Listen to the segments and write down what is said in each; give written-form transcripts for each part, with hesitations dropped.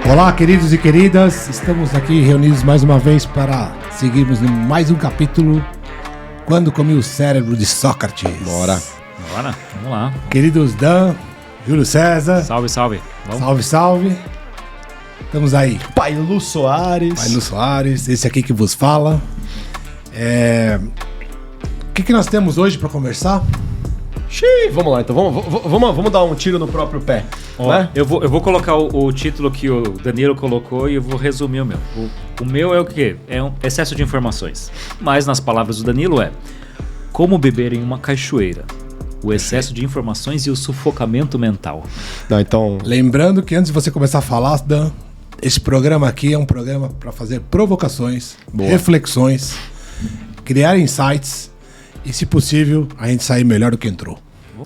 Olá, queridos e queridas, estamos aqui reunidos mais uma vez para seguirmos mais um capítulo Quando Comi o Cérebro de Sócrates. Bora, vamos lá. Queridos Dan, Júlio César. Salve, salve. Vamos. Salve, salve. Estamos aí. Pai Lu Soares, esse aqui que vos fala. O que nós temos hoje para conversar? Vamos lá, então vamos dar um tiro no próprio pé. Ó, né? eu vou colocar o título que o Danilo colocou e eu vou resumir o meu. O meu é o quê? É um excesso de informações. Mas nas palavras do Danilo é: como beber em uma cachoeira, o excesso de informações e o sufocamento mental. Não, então... Lembrando que antes de você começar a falar, Dan, esse programa aqui é um programa para fazer provocações, reflexões, criar insights e, se possível, a gente sair melhor do que entrou.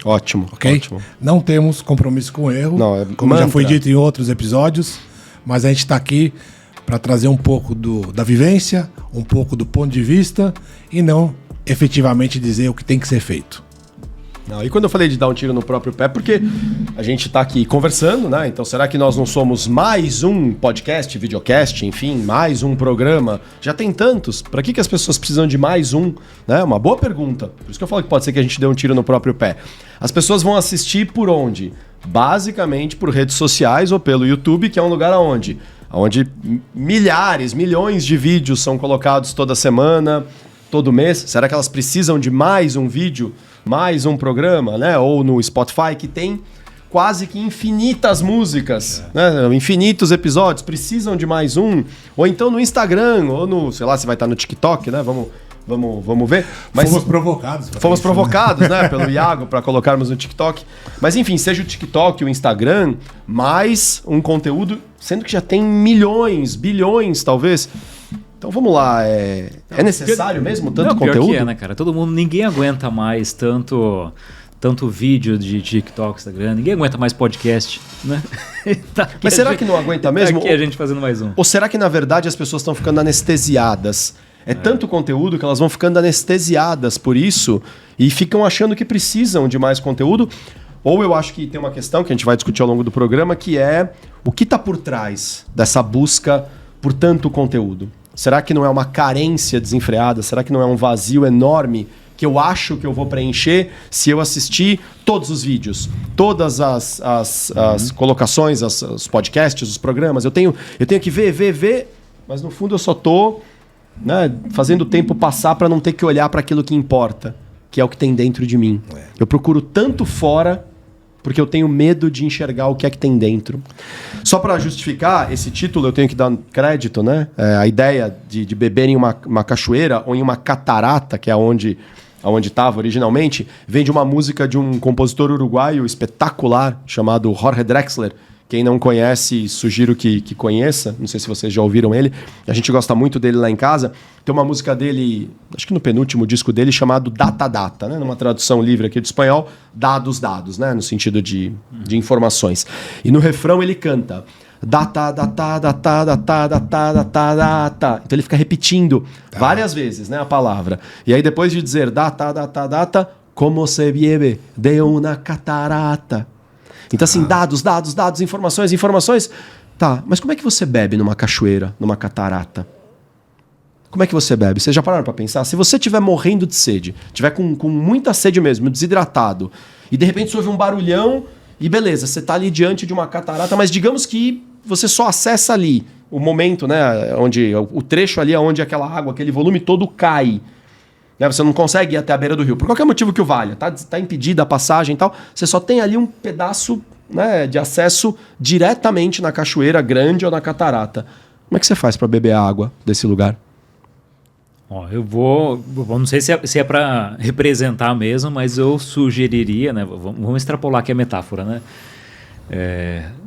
Ótimo, ok? Ótimo. Não temos compromisso com o erro, como mantra. Já foi dito em outros episódios, mas a gente está aqui para trazer um pouco da vivência, um pouco do ponto de vista e não efetivamente dizer o que tem que ser feito. Não, e quando eu falei de dar um tiro no próprio pé, porque a gente tá aqui conversando, né? Então será que nós não somos mais um podcast, videocast, enfim, mais um programa? Já tem tantos, para que as pessoas precisam de mais um? Né? Uma boa pergunta. Por isso que eu falo que pode ser que a gente dê um tiro no próprio pé. As pessoas vão assistir por onde? Basicamente por redes sociais ou pelo YouTube, que é um lugar onde milhares, milhões de vídeos são colocados toda semana, todo mês. Será que elas precisam de mais um vídeo? Mais um programa, né? Ou no Spotify, que tem quase que infinitas músicas, né? Infinitos episódios, precisam de mais um. Ou então no Instagram, ou no, sei lá, se vai estar no TikTok, né? Vamos ver. Mas fomos provocados. Fomos provocados, né? Pelo Iago, para colocarmos no TikTok. Mas enfim, seja o TikTok, o Instagram, mais um conteúdo, sendo que já tem milhões, bilhões, talvez. Então vamos lá, é necessário mesmo tanto conteúdo? Que né, cara? Ninguém aguenta mais tanto vídeo de TikTok, Instagram, ninguém aguenta mais podcast, né? Mas será que não aguenta mesmo? Aqui a gente fazendo mais um. Ou será que na verdade as pessoas estão ficando anestesiadas? É tanto conteúdo que elas vão ficando anestesiadas por isso e ficam achando que precisam de mais conteúdo? Ou eu acho que tem uma questão que a gente vai discutir ao longo do programa, que é o que está por trás dessa busca por tanto conteúdo? Será que não é uma carência desenfreada? Será que não é um vazio enorme que eu acho que eu vou preencher se eu assistir todos os vídeos, todas as colocações, os podcasts, os programas? Eu tenho que ver, mas no fundo eu só estou fazendo o tempo passar para não ter que olhar para aquilo que importa, que é o que tem dentro de mim. Eu procuro tanto fora porque eu tenho medo de enxergar o que é que tem dentro. Só para justificar esse título, eu tenho que dar crédito, né? A ideia de beber em uma cachoeira ou em uma catarata, que é onde estava originalmente, vem de uma música de um compositor uruguaio espetacular, chamado Jorge Drexler. Quem não conhece, sugiro que conheça. Não sei se vocês já ouviram ele. A gente gosta muito dele lá em casa. Tem uma música dele, acho que no penúltimo disco dele, chamado Data Data, né? Numa tradução livre aqui do espanhol, dados, né? No sentido de informações. E no refrão ele canta data, data, data, data, data, data, data. Então ele fica repetindo várias vezes, né, a palavra. E aí depois de dizer data, data, data, como se bebe de una catarata. Então assim, dados, informações. Tá, mas como é que você bebe numa cachoeira, numa catarata? Como é que você bebe? Vocês já pararam para pensar? Se você estiver morrendo de sede, estiver com muita sede mesmo, desidratado, e de repente você ouve um barulhão, e beleza, você está ali diante de uma catarata, mas digamos que você só acessa ali o momento, né, onde o trecho ali onde aquela água, aquele volume todo cai. Você não consegue ir até a beira do rio, por qualquer motivo que o valha, tá impedida a passagem e tal, você só tem ali um pedaço, né, de acesso diretamente na cachoeira grande ou na catarata. Como é que você faz para beber a água desse lugar? Eu não sei se é para representar mesmo, mas eu sugeriria, né, vamos extrapolar aqui a metáfora, né?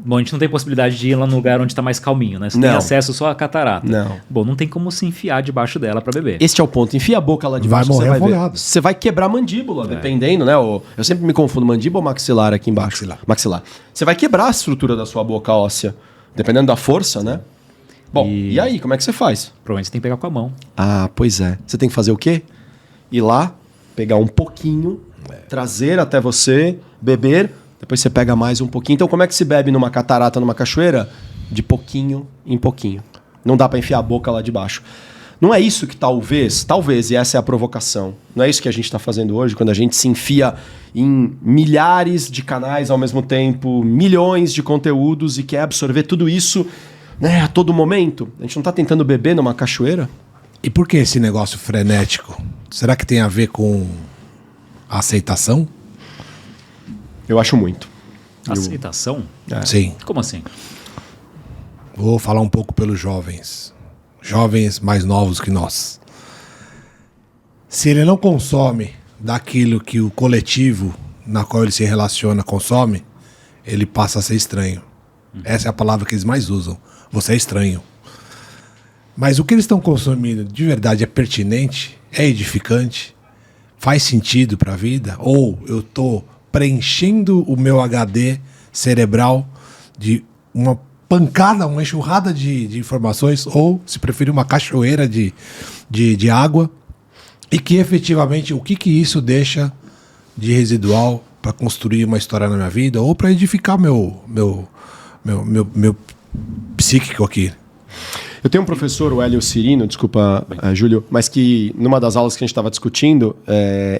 Bom, a gente não tem possibilidade de ir lá no lugar onde está mais calminho, né? Você tem acesso só à catarata. Não. Bom, não tem como se enfiar debaixo dela para beber. Este é o ponto. Enfia a boca lá debaixo. Vai morrer afogado. Você vai quebrar a mandíbula, dependendo, né? Eu sempre me confundo, mandíbula ou maxilar aqui embaixo? Maxilar. Você vai quebrar a estrutura da sua boca óssea, dependendo da força, né? Bom, e aí, como é que você faz? Provavelmente você tem que pegar com a mão. Ah, pois é. Você tem que fazer o quê? Ir lá, pegar um pouquinho, trazer até você, beber, depois você pega mais um pouquinho. Então, como é que se bebe numa catarata, numa cachoeira? de pouquinho em pouquinho. Não dá para enfiar a boca lá de baixo. Não é isso que talvez, e essa é a provocação, não é isso que a gente está fazendo hoje, quando a gente se enfia em milhares de canais ao mesmo tempo, milhões de conteúdos e quer absorver tudo isso, né, a todo momento. A gente não está tentando beber numa cachoeira? E por que esse negócio frenético? Será que tem a ver com a aceitação? Eu acho muito. Aceitação? Sim. Como assim? Vou falar um pouco pelos jovens mais novos que nós. Se ele não consome daquilo que o coletivo na qual ele se relaciona consome, ele passa a ser estranho. Essa é a palavra que eles mais usam. Você é estranho. Mas o que eles estão consumindo de verdade é pertinente? É edificante? Faz sentido para a vida? Ou eu estou preenchendo o meu HD cerebral de uma pancada, uma enxurrada de informações, ou, se preferir, uma cachoeira de água, e que efetivamente o que isso deixa de residual para construir uma história na minha vida, ou para edificar meu psíquico aqui. Eu tenho um professor, o Hélio Cirino, desculpa, Júlio, mas que numa das aulas que a gente estava discutindo,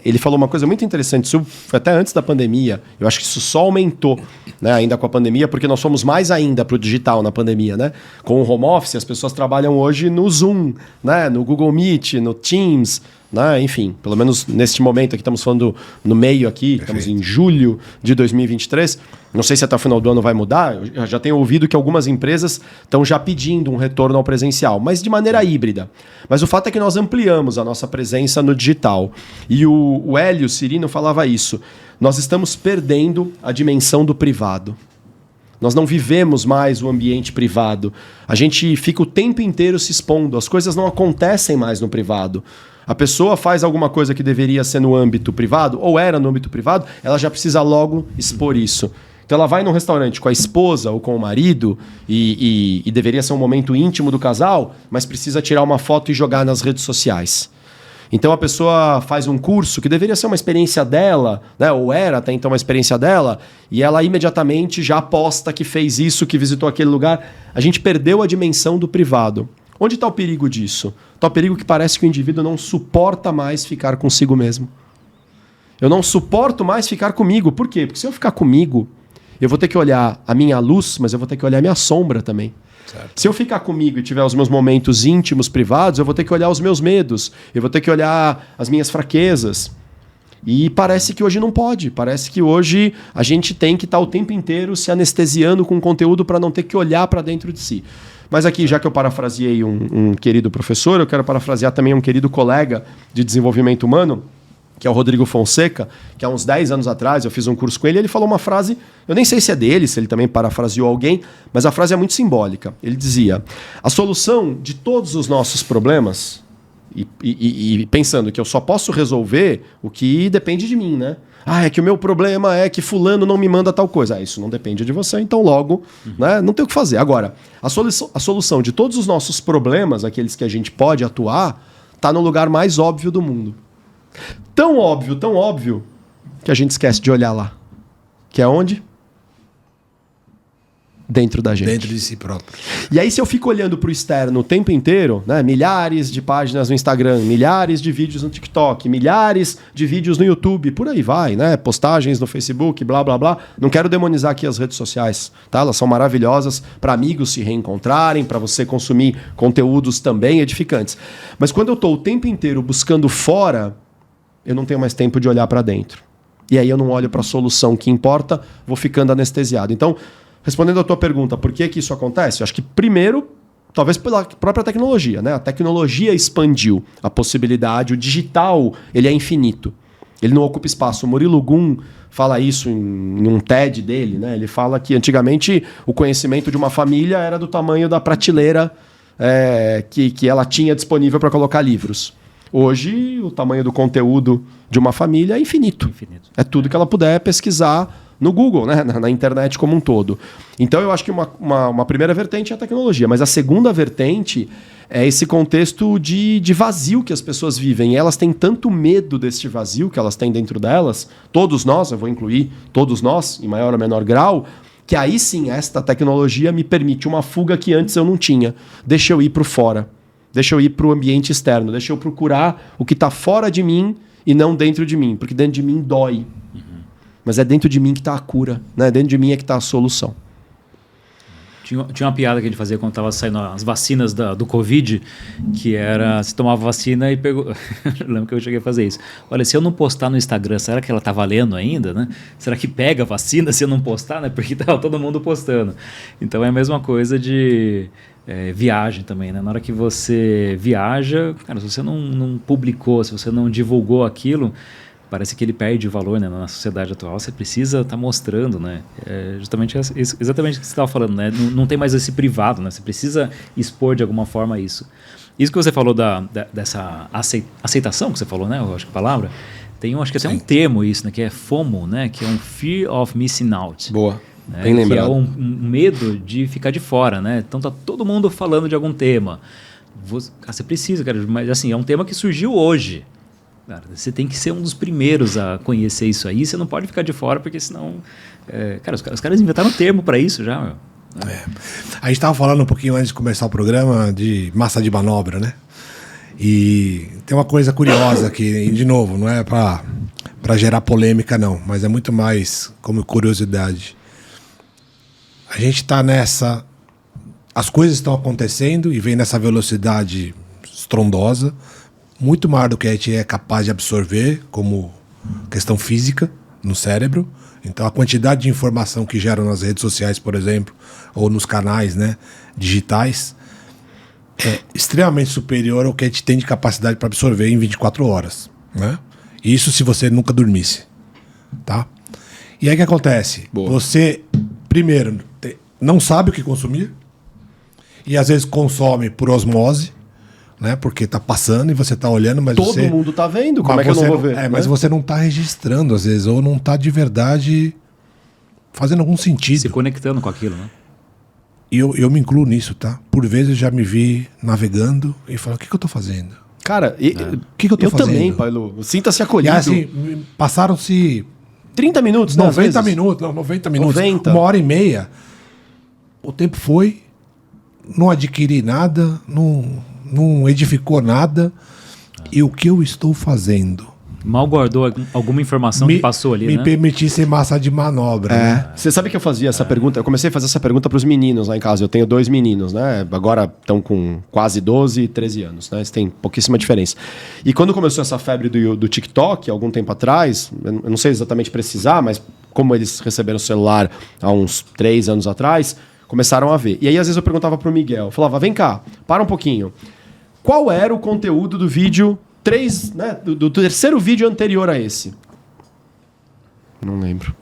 ele falou uma coisa muito interessante, isso foi até antes da pandemia, eu acho que isso só aumentou, né, ainda com a pandemia, porque nós fomos mais ainda para o digital na pandemia, né? Com o home office, as pessoas trabalham hoje no Zoom, né, no Google Meet, no Teams, né? Enfim, pelo menos neste momento aqui, estamos falando no meio aqui, Perfeito. Estamos em julho de 2023, não sei se até o final do ano vai mudar, eu já tenho ouvido que algumas empresas estão já pedindo um retorno ao presencial, mas de maneira híbrida. Mas o fato é que nós ampliamos a nossa presença no digital. E o Hélio Cirino falava isso. Nós estamos perdendo a dimensão do privado. Nós não vivemos mais o ambiente privado. A gente fica o tempo inteiro se expondo. As coisas não acontecem mais no privado. A pessoa faz alguma coisa que deveria ser no âmbito privado, ou era no âmbito privado, ela já precisa logo expor isso. Então ela vai num restaurante com a esposa ou com o marido e deveria ser um momento íntimo do casal, mas precisa tirar uma foto e jogar nas redes sociais. Então a pessoa faz um curso que deveria ser uma experiência dela, né, ou era até então uma experiência dela, e ela imediatamente já posta que fez isso, que visitou aquele lugar. A gente perdeu a dimensão do privado. Onde está o perigo disso? Está o perigo que parece que o indivíduo não suporta mais ficar consigo mesmo. Eu não suporto mais ficar comigo. Por quê? Porque se eu ficar comigo, eu vou ter que olhar a minha luz, mas eu vou ter que olhar a minha sombra também. Certo. Se eu ficar comigo e tiver os meus momentos íntimos, privados, eu vou ter que olhar os meus medos, eu vou ter que olhar as minhas fraquezas. E parece que hoje não pode. Parece que hoje a gente tem que estar o tempo inteiro se anestesiando com conteúdo para não ter que olhar para dentro de si. Mas aqui, já que eu parafraseei um querido professor, eu quero parafrasear também um querido colega de desenvolvimento humano, que é o Rodrigo Fonseca, que há uns 10 anos atrás eu fiz um curso com ele, e ele falou uma frase, eu nem sei se é dele, se ele também parafraseou alguém, mas a frase é muito simbólica. Ele dizia: a solução de todos os nossos problemas, e pensando que eu só posso resolver o que depende de mim, né? Ah, é que o meu problema é que fulano não me manda tal coisa. Ah, isso não depende de você, então logo, né, não tem o que fazer. Agora, a solução de todos os nossos problemas, aqueles que a gente pode atuar, está no lugar mais óbvio do mundo. Tão óbvio, que a gente esquece de olhar lá. Que é onde? Dentro da gente. Dentro de si próprio. E aí, se eu fico olhando para o externo o tempo inteiro, né, milhares de páginas no Instagram, milhares de vídeos no TikTok, milhares de vídeos no YouTube, por aí vai, né? Postagens no Facebook, blá, blá, blá. Não quero demonizar aqui as redes sociais, tá? Elas são maravilhosas para amigos se reencontrarem, para você consumir conteúdos também edificantes. Mas quando eu estou o tempo inteiro buscando fora, eu não tenho mais tempo de olhar para dentro. E aí eu não olho para a solução que importa, vou ficando anestesiado. Então, respondendo à tua pergunta, por que isso acontece? Eu acho que primeiro, talvez pela própria tecnologia, né? A tecnologia expandiu a possibilidade, o digital, ele é infinito. Ele não ocupa espaço. O Murilo Gun fala isso em um TED dele, né? Ele fala que antigamente o conhecimento de uma família era do tamanho da prateleira que ela tinha disponível para colocar livros. Hoje, o tamanho do conteúdo de uma família é infinito. É tudo que ela puder pesquisar no Google, né? Na internet como um todo. Então, eu acho que uma primeira vertente é a tecnologia, mas a segunda vertente é esse contexto de vazio que as pessoas vivem. E elas têm tanto medo deste vazio que elas têm dentro delas, todos nós, eu vou incluir todos nós, em maior ou menor grau, Que aí sim, esta tecnologia me permite uma fuga que antes eu não tinha. Deixa eu ir para fora. Deixa eu ir para o ambiente externo. Deixa eu procurar o que está fora de mim e não dentro de mim. Porque dentro de mim dói. Mas é dentro de mim que está a cura. Né? Dentro de mim é que está a solução. Tinha uma piada que a gente fazia quando estava saindo as vacinas do Covid, que era, você tomava vacina e pegou... Eu lembro que eu cheguei a fazer isso. Olha, se eu não postar no Instagram, será que ela tá valendo ainda, né? Será que pega a vacina se eu não postar, né? Porque tá todo mundo postando. Então é a mesma coisa de viagem também, né? Na hora que você viaja, cara, se você não publicou, se você não divulgou aquilo... Parece que ele perde o valor, né? Na sociedade atual. Você precisa estar mostrando, né? Justamente exatamente o que você estava falando, né? Não tem mais esse privado, né? Você precisa expor de alguma forma isso. Isso que você falou dessa aceitação que você falou, né? Eu acho que a palavra. Acho que até um termo isso, né? Que é FOMO, né? Que é um Fear of Missing Out. Boa. Né? Bem lembrado. Que é um medo de ficar de fora, né? Então tá todo mundo falando de algum tema. Você precisa, cara. Mas assim, é um tema que surgiu hoje. Cara, você tem que ser um dos primeiros a conhecer isso aí. Você não pode ficar de fora, porque senão... cara, os caras inventaram um termo para isso já. Meu. A gente estava falando um pouquinho antes de começar o programa de massa de manobra, né? E tem uma coisa curiosa que, de novo, não é para gerar polêmica, não. Mas é muito mais como curiosidade. A gente está nessa... As coisas estão acontecendo e vem nessa velocidade estrondosa, muito maior do que a gente é capaz de absorver como questão física no cérebro. Então a quantidade de informação que geram nas redes sociais, por exemplo, ou nos canais, né, digitais, é extremamente superior ao que a gente tem de capacidade para absorver em 24 horas. Né? Isso se você nunca dormisse. Tá? E aí o que acontece? Boa. Você, primeiro, não sabe o que consumir e às vezes consome por osmose, né? Porque tá passando e você tá olhando, mas todo mundo tá vendo, como é que eu não vou ver? Mas você não tá registrando, às vezes, ou não tá de verdade fazendo algum sentido. Se conectando com aquilo, né? E eu me incluo nisso, tá? Por vezes eu já me vi navegando e falo, o que eu tô fazendo? Cara, o que eu tô fazendo? Eu também, Pailu. Sinta-se acolhido. E assim, passaram-se 30 minutos, 90 minutos, não, 90 minutos, 90. 1h30. O tempo foi, não adquiri nada, não edificou nada. E o que eu estou fazendo? Mal guardou alguma informação que passou ali, me né? permitir ser massa de manobra. Né? Você sabe que eu fazia essa pergunta? Eu comecei a fazer essa pergunta para os meninos lá em casa. Eu tenho 2 meninos, né? Agora estão com quase 12 e 13 anos, né? Eles têm pouquíssima diferença. E quando começou essa febre do TikTok, algum tempo atrás, eu não sei exatamente precisar, mas como eles receberam o celular há uns 3 anos atrás, começaram a ver. E aí às vezes eu perguntava pro Miguel, eu falava, vem cá, para um pouquinho. Qual era o conteúdo do vídeo 3, né, do terceiro vídeo anterior a esse? Não lembro.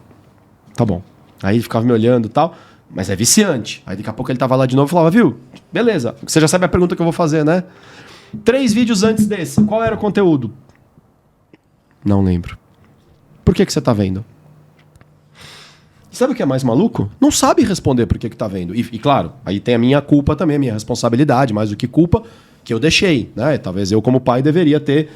Tá bom. Aí ele ficava me olhando e tal, mas é viciante. Aí daqui a pouco ele tava lá de novo e falava, viu, beleza, você já sabe a pergunta que eu vou fazer, né? 3 vídeos antes desse, qual era o conteúdo? Não lembro. Por que você tá vendo? Sabe o que é mais maluco? Não sabe responder por que tá vendo. E claro, aí tem a minha culpa também, a minha responsabilidade, mais do que culpa, que eu deixei, né? Talvez eu, como pai, deveria ter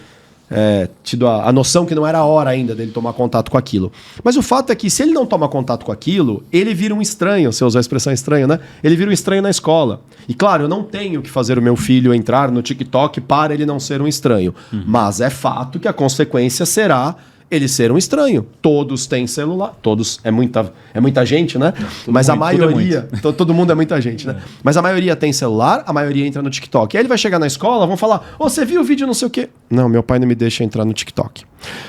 tido a noção que não era a hora ainda dele tomar contato com aquilo. Mas o fato é que se ele não toma contato com aquilo, ele vira um estranho, se eu usar a expressão estranho, né? Ele vira um estranho na escola. E claro, eu não tenho que fazer o meu filho entrar no TikTok para ele não ser um estranho. Mas é fato que a consequência será ele ser um estranho. Todos têm celular. Todos, é muita gente, né? Mas a maioria... Todo mundo é muita gente, né? Mas a maioria tem celular, a maioria entra no TikTok. Aí ele vai chegar na escola, vão falar, você viu o vídeo não sei o quê? Não, meu pai não me deixa entrar no TikTok.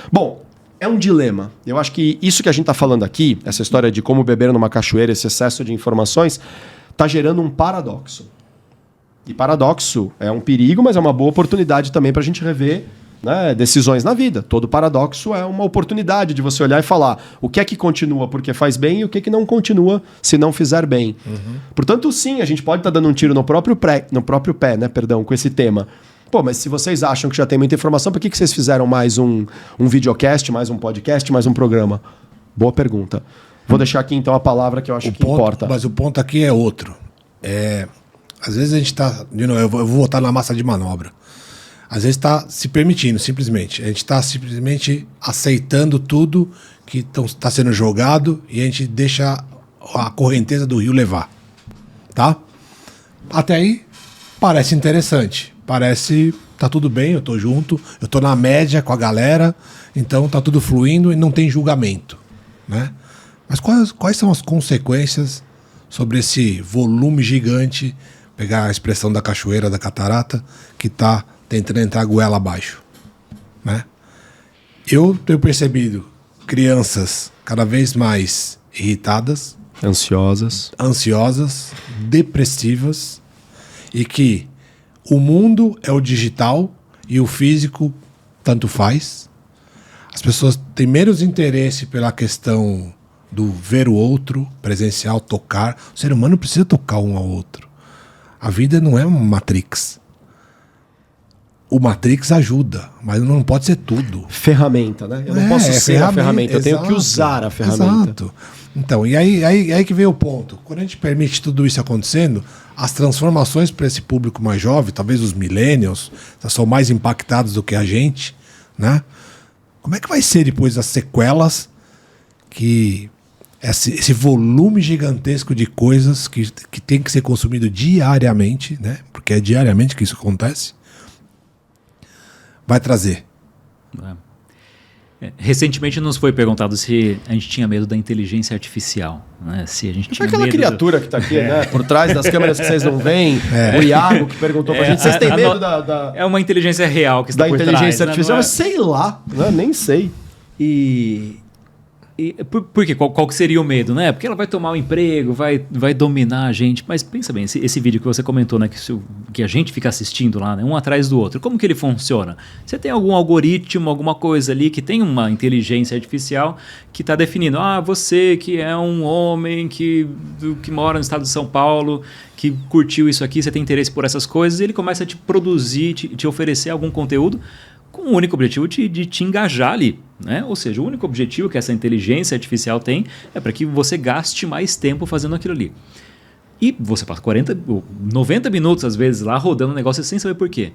Bom, é um dilema. Eu acho que isso que a gente tá falando aqui, essa história de como beber numa cachoeira, esse excesso de informações, tá gerando um paradoxo. E paradoxo é um perigo, mas é uma boa oportunidade também pra gente rever, né, decisões na vida. Todo paradoxo é uma oportunidade de você olhar e falar o que é que continua porque faz bem e o que é que não continua se não fizer bem. Portanto, sim, a gente pode estar dando um tiro no próprio pé, né, perdão, com esse tema. Pô, mas se vocês acham que já tem muita informação, por que vocês fizeram mais um videocast, mais um podcast, mais um programa? Boa pergunta. Vou deixar aqui então a palavra que eu acho que importa. Mas o ponto aqui é outro. Às vezes a gente está... Eu vou voltar na massa de manobra. Às vezes está se permitindo, simplesmente. A gente está simplesmente aceitando tudo que está sendo jogado e a gente deixa a correnteza do rio levar. Tá? Até aí, parece interessante. Parece, tá tudo bem, eu tô junto, eu tô na média com a galera, então tá tudo fluindo e não tem julgamento, né? Mas quais são as consequências sobre esse volume gigante, pegar a expressão da cachoeira, da catarata, que tá tentando entrar goela abaixo, né? Eu tenho percebido crianças cada vez mais irritadas, ansiosas, depressivas, e que o mundo é o digital e o físico tanto faz. As pessoas têm menos interesse pela questão do ver o outro, presencial, tocar. O ser humano precisa tocar um ao outro. A vida não é uma Matrix. O Matrix ajuda, mas não pode ser tudo. Ferramenta, né? Eu não posso ser a ferramenta, eu tenho que usar a ferramenta. Exato. Então, e aí que vem o ponto. Quando a gente permite tudo isso acontecendo, as transformações para esse público mais jovem, talvez os millennials, são mais impactados do que a gente, né? Como é que vai ser depois as sequelas que esse volume gigantesco de coisas que tem que ser consumido diariamente, né? Porque é diariamente que isso acontece, vai trazer? Recentemente nos foi perguntado se a gente tinha medo da inteligência artificial, né? Se a gente tinha aquela medo criatura que está aqui, né? Por trás das câmeras que vocês não veem, o Iago que perguntou pra gente, vocês têm medo da É uma inteligência real que está da por inteligência trás, artificial? né? Mas sei lá, né? Nem sei. Por quê? Qual que seria o medo, né? Porque ela vai tomar o emprego, vai dominar a gente. Mas pensa bem, esse vídeo que você comentou, né? Que a gente fica assistindo lá, né? Um atrás do outro. Como que ele funciona? Você tem algum algoritmo, alguma coisa ali que tem uma inteligência artificial que está definindo. Você que é um homem que mora no estado de São Paulo, que curtiu isso aqui, você tem interesse por essas coisas, e ele começa a te produzir, te oferecer algum conteúdo com o único objetivo de te engajar ali, né? Ou seja, o único objetivo que essa inteligência artificial tem é para que você gaste mais tempo fazendo aquilo ali. E você passa 90 minutos, às vezes, lá rodando o negócio sem saber por quê.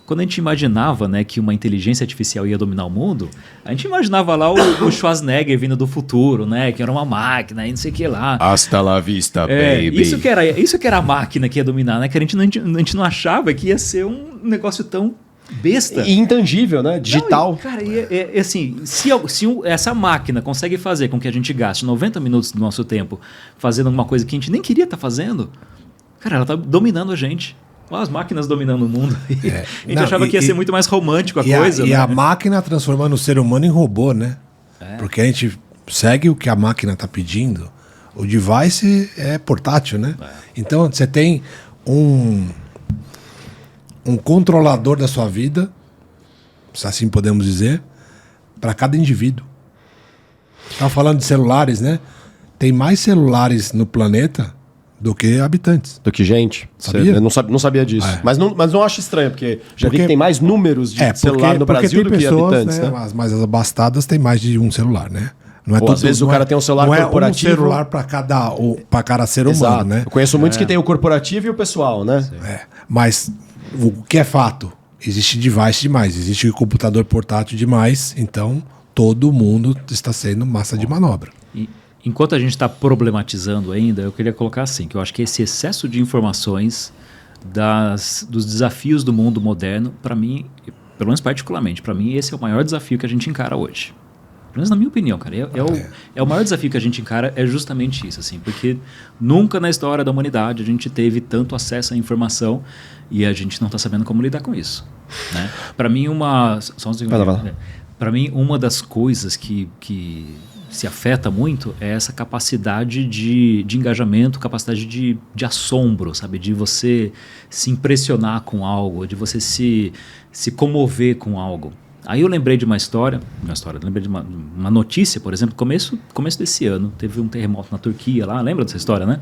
Quando a gente imaginava, né, que uma inteligência artificial ia dominar o mundo, a gente imaginava lá o Schwarzenegger vindo do futuro, né, que era uma máquina e não sei o que lá. Hasta la vista, baby. Isso que era a máquina que ia dominar, né? Que a gente não achava que ia ser um negócio tão besta. E intangível, né? Digital. Não, cara, assim, se essa máquina consegue fazer com que a gente gaste 90 minutos do nosso tempo fazendo alguma coisa que a gente nem queria estar fazendo, cara, ela tá dominando a gente. Olha as máquinas dominando o mundo. A gente achava que ia ser muito mais romântico a coisa. E a máquina transformando o ser humano em robô, né? Porque a gente segue o que a máquina tá pedindo. O device é portátil, né? Então você tem um controlador da sua vida, se assim podemos dizer, para cada indivíduo. Estava falando de celulares, né? Tem mais celulares no planeta do que habitantes. Do que gente. Sabia? Eu não sabia disso. Mas não acho estranho, porque já vi que tem mais números de celular no Brasil do que habitantes. Né? As mais abastadas têm mais de um celular, né? Não é Ou às vezes o cara tem um celular corporativo. Não é um celular para cada ser humano, né? Eu conheço muitos que tem o corporativo e o pessoal, né? Mas o que é fato? Existe device demais, existe computador portátil demais, então todo mundo está sendo massa de manobra. Enquanto a gente está problematizando ainda, eu queria colocar assim, que eu acho que esse excesso de informações dos desafios do mundo moderno, para mim, pelo menos particularmente, para mim esse é o maior desafio que a gente encara hoje. Pelo menos na minha opinião, cara. É o maior desafio que a gente encara é justamente isso, assim, porque nunca na história da humanidade a gente teve tanto acesso à informação e a gente não está sabendo como lidar com isso, né? Para mim, uma das coisas que se afeta muito é essa capacidade de engajamento, capacidade de assombro, sabe? De você se impressionar com algo, de você se comover com algo. Aí eu lembrei de uma história, lembrei de uma notícia, por exemplo, começo desse ano, teve um terremoto na Turquia lá, lembra dessa história, né?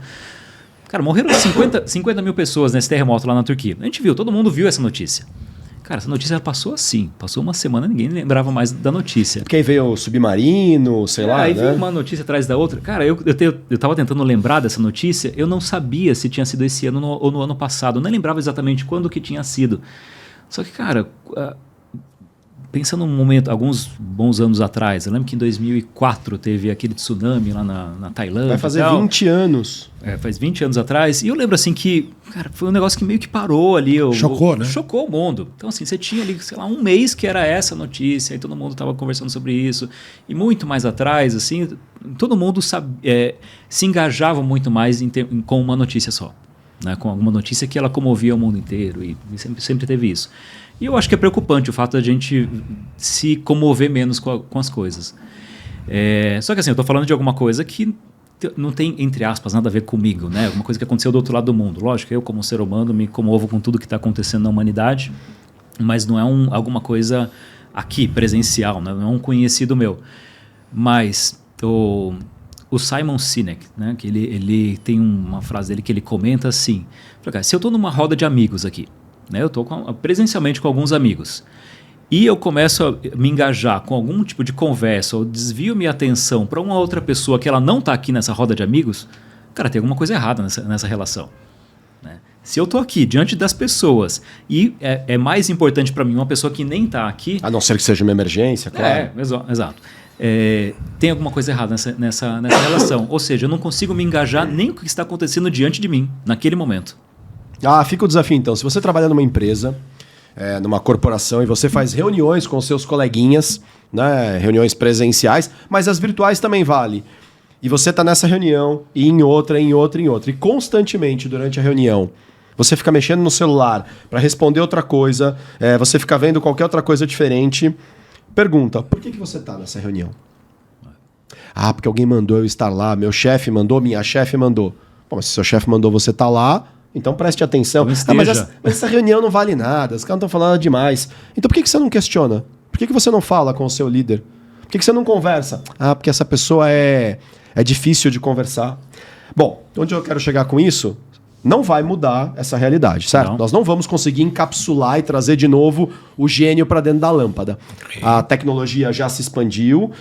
Cara, morreram 50 mil pessoas nesse terremoto lá na Turquia. A gente viu, todo mundo viu essa notícia. Cara, essa notícia passou assim, passou uma semana, ninguém lembrava mais da notícia. Porque aí veio o submarino, sei lá, aí né? veio uma notícia atrás da outra. Cara, eu tava tentando lembrar dessa notícia, eu não sabia se tinha sido esse ano ou no ano passado, eu nem lembrava exatamente quando que tinha sido. Só que, cara, pensando num momento, alguns bons anos atrás, eu lembro que em 2004 teve aquele tsunami lá na Tailândia. Vai fazer 20 anos. Faz 20 anos atrás. E eu lembro assim que, cara, foi um negócio que meio que parou ali. Chocou, né? Chocou o mundo. Então assim, você tinha ali, sei lá, um mês que era essa notícia e todo mundo estava conversando sobre isso. E muito mais atrás, assim, todo mundo se engajava muito mais com uma notícia só. Né? Com alguma notícia que ela comovia o mundo inteiro. E sempre teve isso. E eu acho que é preocupante o fato da gente se comover menos com as coisas. Só que assim, eu estou falando de alguma coisa que não tem, entre aspas, nada a ver comigo, né? Alguma coisa que aconteceu do outro lado do mundo. Lógico, eu como ser humano me comovo com tudo que está acontecendo na humanidade, mas não é alguma coisa aqui, presencial, né? Não é um conhecido meu. Mas o Simon Sinek, né? Que ele tem uma frase dele que ele comenta assim, se eu estou numa roda de amigos aqui, né? Eu estou presencialmente com alguns amigos e eu começo a me engajar com algum tipo de conversa ou desvio minha atenção para uma outra pessoa que ela não está aqui nessa roda de amigos, cara, tem alguma coisa errada nessa relação. Né? Se eu estou aqui diante das pessoas e é mais importante para mim uma pessoa que nem está aqui... A não ser que seja uma emergência, claro. Exato. Tem alguma coisa errada nessa relação. Ou seja, eu não consigo me engajar nem com o que está acontecendo diante de mim, naquele momento. Fica o desafio então. Se você trabalha numa empresa, numa corporação, e você faz reuniões com seus coleguinhas, né, reuniões presenciais, mas as virtuais também vale. E você está nessa reunião, e em outra, e constantemente durante a reunião, você fica mexendo no celular para responder outra coisa, você fica vendo qualquer outra coisa diferente. Pergunta, por que você está nessa reunião? Porque alguém mandou eu estar lá, meu chefe mandou, minha chefe mandou. Bom, mas se seu chefe mandou você estar lá, então preste atenção. Mas essa reunião não vale nada, os caras estão falando demais. Então por que você não questiona? Por que você não fala com o seu líder? Por que você não conversa? Porque essa pessoa é difícil de conversar. Bom, onde eu quero chegar com isso? Não vai mudar essa realidade, certo? Não. Nós não vamos conseguir encapsular e trazer de novo o gênio para dentro da lâmpada. A tecnologia já se expandiu,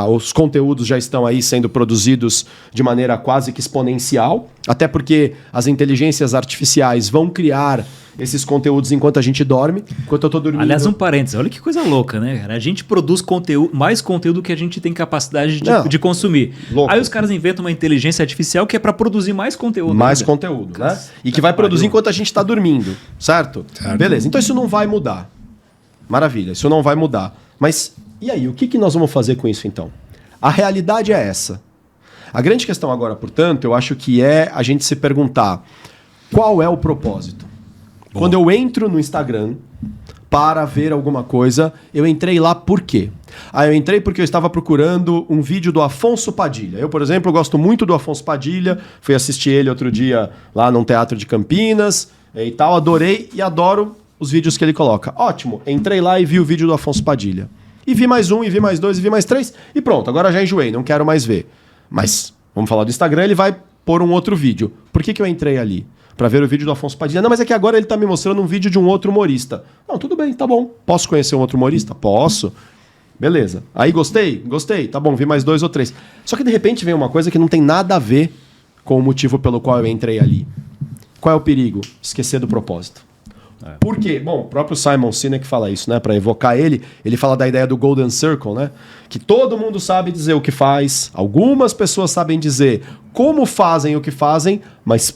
os conteúdos já estão aí sendo produzidos de maneira quase que exponencial, até porque as inteligências artificiais vão criar esses conteúdos enquanto a gente dorme, enquanto eu tô dormindo. Aliás, um parênteses, olha que coisa louca, né, cara? A gente produz mais conteúdo que a gente tem capacidade de consumir. Louco. Aí os caras inventam uma inteligência artificial que é para produzir mais conteúdo. Mais conteúdo, né? E que vai produzir enquanto a gente está dormindo, certo? Beleza, então isso não vai mudar. Maravilha, isso não vai mudar. Mas e aí, o que nós vamos fazer com isso então? A realidade é essa. A grande questão agora, portanto, eu acho que é a gente se perguntar qual é o propósito. Quando eu entro no Instagram para ver alguma coisa, eu entrei lá por quê? Eu entrei porque eu estava procurando um vídeo do Afonso Padilha. Eu, por exemplo, gosto muito do Afonso Padilha, fui assistir ele outro dia lá num teatro de Campinas e tal, adorei e adoro os vídeos que ele coloca. Ótimo, entrei lá e vi o vídeo do Afonso Padilha. E vi mais um, e vi mais dois, e vi mais três, e pronto, agora já enjoei, não quero mais ver. Mas, vamos falar do Instagram, ele vai pôr um outro vídeo. Por que eu entrei ali? Para ver o vídeo do Afonso Padilha. Não, mas é que agora ele tá me mostrando um vídeo de um outro humorista. Não, tudo bem, tá bom. Posso conhecer um outro humorista? Posso. Beleza. Aí gostei? Gostei. Tá bom, vi mais 2 ou 3. Só que de repente vem uma coisa que não tem nada a ver com o motivo pelo qual eu entrei ali. Qual é o perigo? Esquecer do propósito. Por quê? Bom, o próprio Simon Sinek fala isso, né? Para evocar ele fala da ideia do Golden Circle, né? Que todo mundo sabe dizer o que faz, algumas pessoas sabem dizer como fazem o que fazem, mas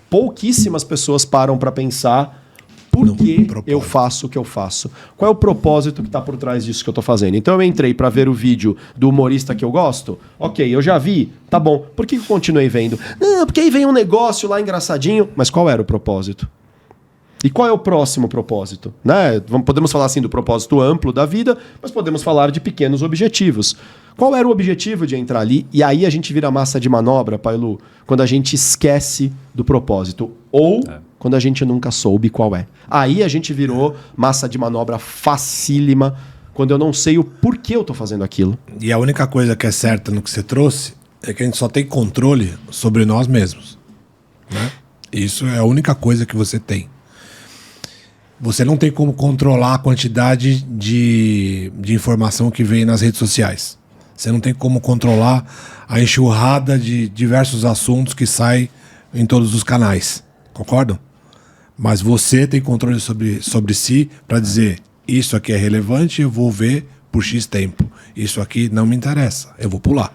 pouquíssimas pessoas param para pensar por que eu faço o que eu faço. Qual é o propósito que está por trás disso que eu estou fazendo? Então eu entrei para ver o vídeo do humorista que eu gosto. Ok, eu já vi, tá bom. Por que eu continuei vendo? Não, porque aí vem um negócio lá engraçadinho. Mas qual era o propósito? E qual é o próximo propósito? Né? Podemos falar assim do propósito amplo da vida, mas podemos falar de pequenos objetivos. Qual era o objetivo de entrar ali? E aí a gente vira massa de manobra, Pailu, quando a gente esquece do propósito. Ou quando a gente nunca soube qual é. Aí a gente virou massa de manobra facílima, quando eu não sei o porquê eu tô fazendo aquilo. E a única coisa que é certa no que você trouxe é que a gente só tem controle sobre nós mesmos. Né? Isso é a única coisa que você tem. Você não tem como controlar a quantidade de informação que vem nas redes sociais. Você não tem como controlar a enxurrada de diversos assuntos que saem em todos os canais. Concordam? Mas você tem controle sobre si para dizer, isso aqui é relevante, eu vou ver por X tempo. Isso aqui não me interessa, eu vou pular.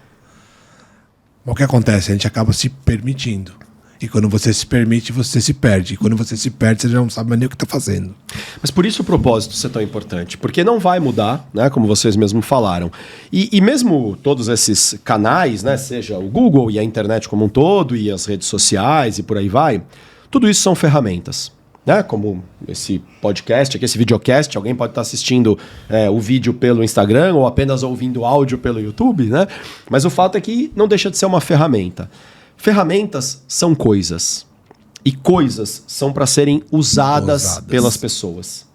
Mas o que acontece? A gente acaba se permitindo. E quando você se permite, você se perde. E quando você se perde, você já não sabe mais nem o que está fazendo. Mas por isso o propósito ser tão importante. Porque não vai mudar, né, como vocês mesmos falaram. E mesmo todos esses canais, né, seja o Google e a internet como um todo, e as redes sociais e por aí vai, tudo isso são ferramentas. Né, como esse podcast, aqui, esse videocast, alguém pode estar assistindo o vídeo pelo Instagram ou apenas ouvindo áudio pelo YouTube, né? Mas o fato é que não deixa de ser uma ferramenta. Ferramentas são coisas. E coisas são para serem usadas pelas pessoas.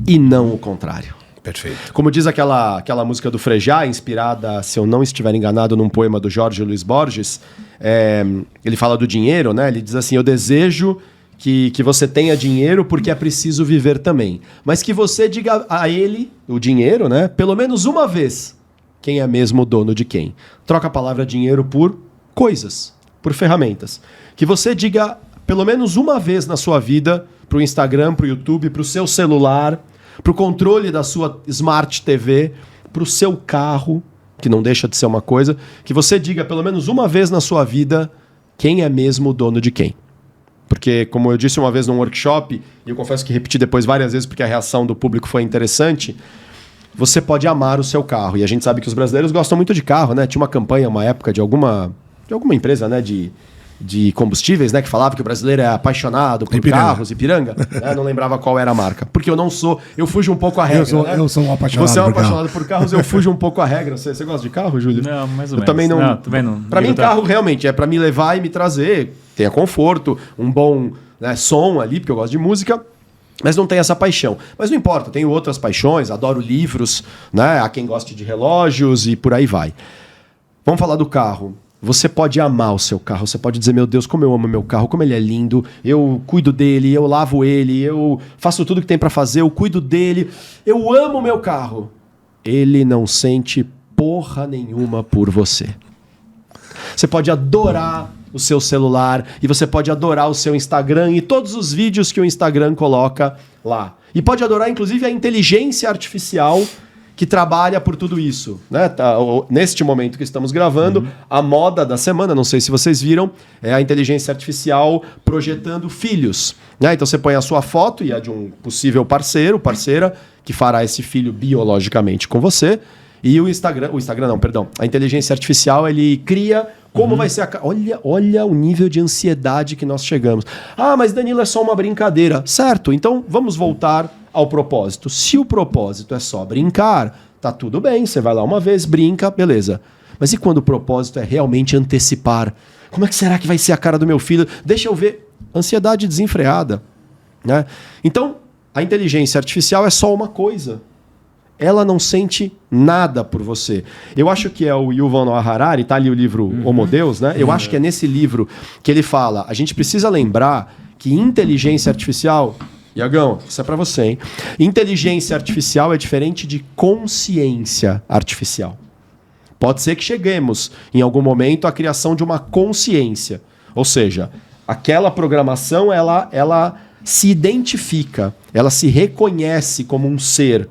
E não o contrário. Perfeito. Como diz aquela música do Frejá, inspirada, se eu não estiver enganado, num poema do Jorge Luiz Borges, ele fala do dinheiro, né? Ele diz assim, eu desejo que você tenha dinheiro porque é preciso viver também. Mas que você diga a ele, o dinheiro, né? Pelo menos uma vez, quem é mesmo o dono de quem. Troca a palavra dinheiro por coisas, por ferramentas. Que você diga pelo menos uma vez na sua vida, pro Instagram, pro YouTube, pro seu celular, pro controle da sua Smart TV, pro seu carro, que não deixa de ser uma coisa, que você diga pelo menos uma vez na sua vida quem é mesmo o dono de quem. Porque, como eu disse uma vez num workshop, e eu confesso que repeti depois várias vezes porque a reação do público foi interessante, você pode amar o seu carro. E a gente sabe que os brasileiros gostam muito de carro, né? Tinha uma campanha, uma época, de alguma empresa, né? De combustíveis, né? Que falava que o brasileiro é apaixonado por carros, Ipiranga. Né? Não lembrava qual era a marca. Porque eu não sou... Eu fujo um pouco a regra, Eu sou um apaixonado por carros. Você é um apaixonado por carros, eu fujo um pouco a regra. Você gosta de carro, Júlio? Não, mais ou menos. Eu também não... Também não. Pra mim, carro realmente é pra me levar e me trazer. Tenha conforto, um bom som ali, porque eu gosto de música. Mas não tem essa paixão. Mas não importa, tenho outras paixões, adoro livros, né? Há quem goste de relógios e por aí vai. Vamos falar do carro. Você pode amar o seu carro, você pode dizer, meu Deus, como eu amo meu carro, como ele é lindo, eu cuido dele, eu lavo ele, eu faço tudo que tem pra fazer, eu cuido dele, eu amo o meu carro. Ele não sente porra nenhuma por você. Você pode adorar o seu celular e você pode adorar o seu Instagram e todos os vídeos que o Instagram coloca lá. E pode adorar, inclusive, a inteligência artificial que trabalha por tudo isso. Né? Neste momento que estamos gravando, a moda da semana, não sei se vocês viram, é a inteligência artificial projetando filhos. Né? Então você põe a sua foto e a de um possível parceiro, parceira, que fará esse filho biologicamente com você. E a inteligência artificial, ele cria como vai ser a... Olha o nível de ansiedade que nós chegamos. Ah, mas Danilo, é só uma brincadeira. Certo, então vamos voltar ao propósito. Se o propósito é só brincar, tá tudo bem, você vai lá uma vez, brinca, beleza. Mas e quando o propósito é realmente antecipar? Como é que será que vai ser a cara do meu filho? Deixa eu ver. Ansiedade desenfreada. Né? Então, a inteligência artificial é só uma coisa. Ela não sente nada por você. Eu acho que é o Yuval Noah Harari, tá ali o livro Homo Deus, né? Eu acho que é nesse livro que ele fala, a gente precisa lembrar que inteligência artificial... Iagão, isso é pra você, hein? Inteligência artificial é diferente de consciência artificial. Pode ser que cheguemos, em algum momento, à criação de uma consciência. Ou seja, aquela programação, ela se identifica, ela se reconhece como um ser.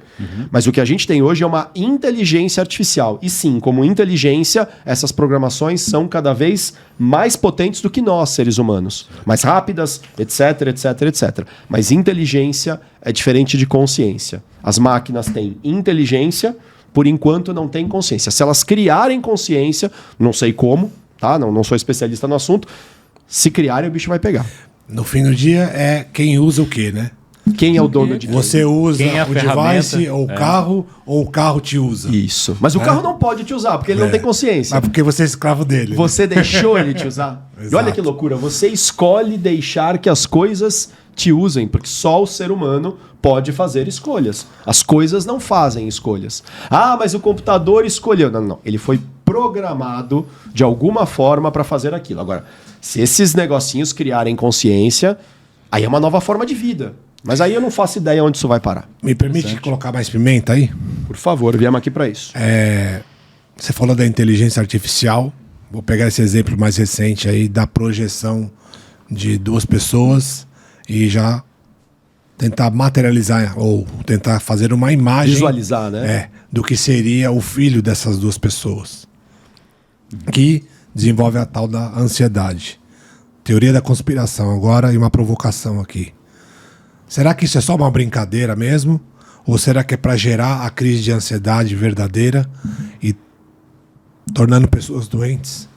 Mas o que a gente tem hoje é uma inteligência artificial. E sim, como inteligência, essas programações são cada vez mais potentes do que nós, seres humanos. Mais rápidas, etc, etc, etc. Mas inteligência é diferente de consciência. As máquinas têm inteligência, por enquanto não têm consciência. Se elas criarem consciência, não sei como, tá? Não sou especialista no assunto, se criarem o bicho vai pegar. No fim do dia é quem usa o quê, né? Quem é o dono de quem? Você usa Quem é o device ou o carro te usa. Isso. Mas o carro não pode te usar, porque ele não tem consciência. Mas porque você é escravo dele. Você deixou ele te usar. E olha que loucura, você escolhe deixar que as coisas te usem, porque só o ser humano pode fazer escolhas. As coisas não fazem escolhas. Ah, mas o computador escolheu. Não. Ele foi programado de alguma forma para fazer aquilo. Agora, se esses negocinhos criarem consciência, aí é uma nova forma de vida. Mas aí eu não faço ideia onde isso vai parar. Me permite colocar mais pimenta aí? Por favor, viemos aqui para isso. Você falou da inteligência artificial. Vou pegar esse exemplo mais recente aí da projeção de duas pessoas e já tentar materializar ou tentar fazer uma imagem. Visualizar, né? Do que seria o filho dessas duas pessoas. Que desenvolve a tal da ansiedade. Teoria da conspiração agora e uma provocação aqui. Será que isso é só uma brincadeira mesmo? Ou será que é para gerar a crise de ansiedade verdadeira e tornando pessoas doentes?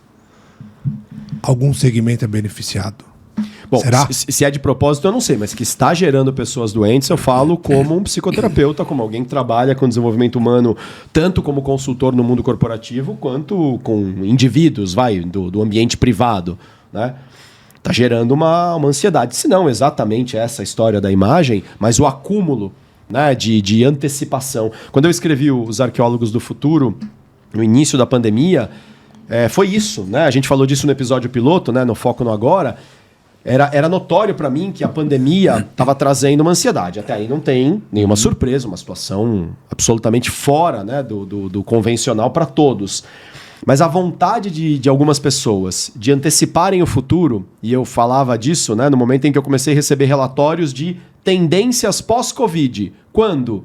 Algum segmento é beneficiado? Bom, será? Se é de propósito, eu não sei, mas que está gerando pessoas doentes, eu falo como um psicoterapeuta, como alguém que trabalha com desenvolvimento humano, tanto como consultor no mundo corporativo, quanto com indivíduos, do ambiente privado, né? Está gerando uma ansiedade. Se não exatamente essa história da imagem, mas o acúmulo, né, de antecipação. Quando eu escrevi Os Arqueólogos do Futuro, no início da pandemia, foi isso, né? A gente falou disso no episódio piloto, né, no Foco no Agora. Era notório para mim que a pandemia estava trazendo uma ansiedade. Até aí não tem nenhuma surpresa, uma situação absolutamente fora, né, do convencional para todos. Mas a vontade de algumas pessoas de anteciparem o futuro, e eu falava disso, né, no momento em que eu comecei a receber relatórios de tendências pós-Covid. Quando?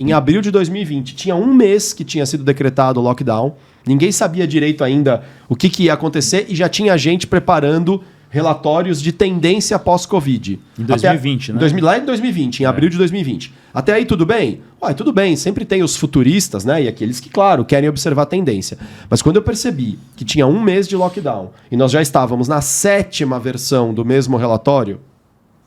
Em abril de 2020. Tinha um mês que tinha sido decretado o lockdown. Ninguém sabia direito ainda o que ia acontecer e já tinha gente preparando relatórios de tendência pós-Covid. Em 2020, né? Lá em 2020, em abril de 2020. Até aí tudo bem? Tudo bem, sempre tem os futuristas, né? E aqueles que, claro, querem observar a tendência. Mas quando eu percebi que tinha um mês de lockdown e nós já estávamos na 7ª versão do mesmo relatório,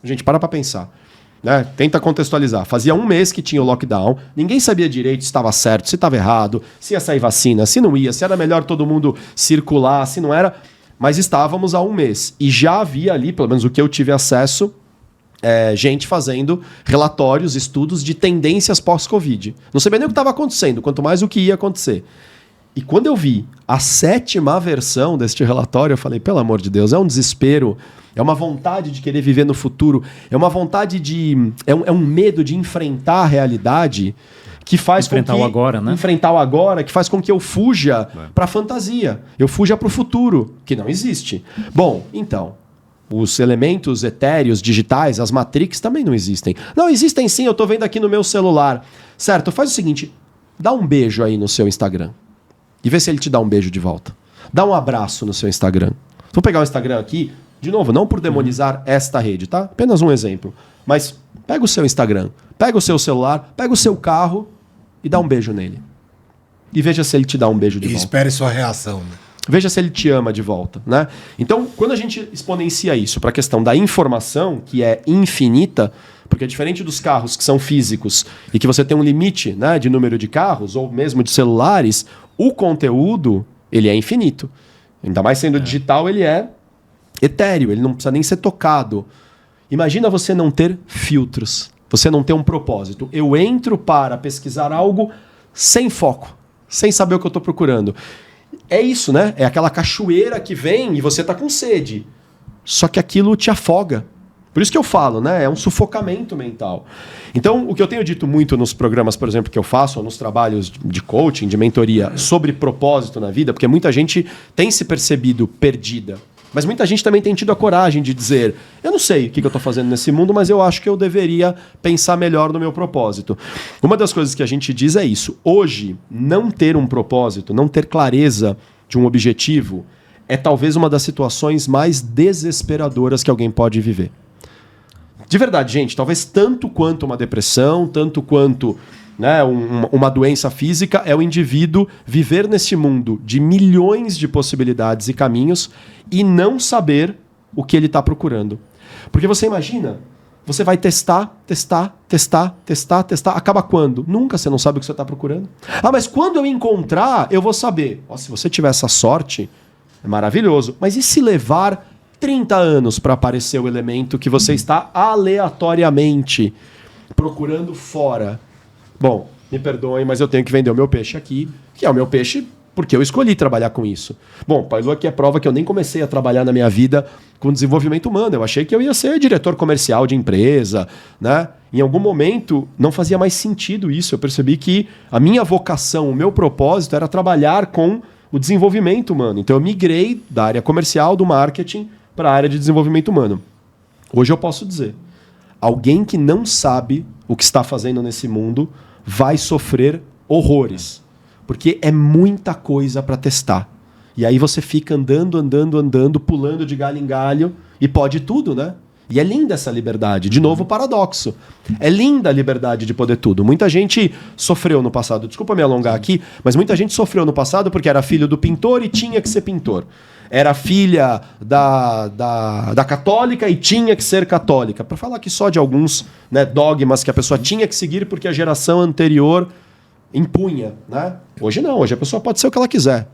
gente, para pensar. Né? Tenta contextualizar. Fazia um mês que tinha o lockdown, ninguém sabia direito se estava certo, se estava errado, se ia sair vacina, se não ia, se era melhor todo mundo circular, se não era... Mas estávamos há um mês. E já havia ali, pelo menos o que eu tive acesso, gente fazendo relatórios, estudos de tendências pós-Covid. Não sabia nem o que estava acontecendo, quanto mais o que ia acontecer. E quando eu vi a 7ª versão deste relatório, eu falei, pelo amor de Deus, é um desespero, é uma vontade de querer viver no futuro, é uma vontade de... É um medo de enfrentar a realidade... que faz enfrentar o agora, né? Enfrentar o agora, que faz com que eu fuja para a fantasia. Eu fuja para o futuro, que não existe. Bom, então, os elementos etéreos, digitais, as Matrix também não existem. Não, existem sim, eu estou vendo aqui no meu celular. Certo, faz o seguinte, dá um beijo aí no seu Instagram. E vê se ele te dá um beijo de volta. Dá um abraço no seu Instagram. Vou pegar o Instagram aqui, de novo, não por demonizar esta rede, tá? Apenas um exemplo. Mas pega o seu Instagram, pega o seu celular, pega o seu carro e dá um beijo nele. E veja se ele te dá um beijo de volta. E espere sua reação. Né? Veja se ele te ama de volta. Né? Então, quando a gente exponencia isso para a questão da informação, que é infinita, porque é diferente dos carros que são físicos e que você tem um limite, né, de número de carros ou mesmo de celulares, o conteúdo ele é infinito. Ainda mais sendo digital, ele é etéreo, ele não precisa nem ser tocado. Imagina você não ter filtros, você não ter um propósito. Eu entro para pesquisar algo sem foco, sem saber o que eu estou procurando. É isso, né? É aquela cachoeira que vem e você está com sede. Só que aquilo te afoga. Por isso que eu falo, né? É um sufocamento mental. Então, o que eu tenho dito muito nos programas, por exemplo, que eu faço, ou nos trabalhos de coaching, de mentoria, sobre propósito na vida, porque muita gente tem se percebido perdida. Mas muita gente também tem tido a coragem de dizer, eu não sei o que eu estou fazendo nesse mundo, mas eu acho que eu deveria pensar melhor no meu propósito. Uma das coisas que a gente diz é isso. Hoje, não ter um propósito, não ter clareza de um objetivo, é talvez uma das situações mais desesperadoras que alguém pode viver. De verdade, gente, talvez tanto quanto uma depressão, tanto quanto, né, uma doença física, é o indivíduo viver nesse mundo de milhões de possibilidades e caminhos e não saber o que ele está procurando. Porque você imagina, você vai testar, acaba quando? Nunca, você não sabe o que você está procurando. Ah, mas quando eu encontrar, eu vou saber. Se você tiver essa sorte, é maravilhoso. Mas e se levar 30 anos para aparecer o elemento que você está aleatoriamente procurando fora? Bom, me perdoem, mas eu tenho que vender o meu peixe aqui, que é o meu peixe porque eu escolhi trabalhar com isso. Bom, Pailu aqui é prova que eu nem comecei a trabalhar na minha vida com desenvolvimento humano. Eu achei que eu ia ser diretor comercial de empresa, né? Em algum momento não fazia mais sentido isso. Eu percebi que a minha vocação, o meu propósito era trabalhar com o desenvolvimento humano. Então eu migrei da área comercial, do marketing, para a área de desenvolvimento humano. Hoje eu posso dizer, alguém que não sabe o que está fazendo nesse mundo vai sofrer horrores. Porque é muita coisa para testar. E aí você fica andando, pulando de galho em galho e pode tudo, né? E é linda essa liberdade. De novo, o paradoxo. É linda a liberdade de poder tudo. Muita gente sofreu no passado. Desculpa me alongar aqui, mas muita gente sofreu no passado porque era filho do pintor e tinha que ser pintor. Era filha da católica e tinha que ser católica. Para falar aqui só de alguns, né, dogmas que a pessoa tinha que seguir porque a geração anterior impunha, né? Hoje não. Hoje a pessoa pode ser o que ela quiser.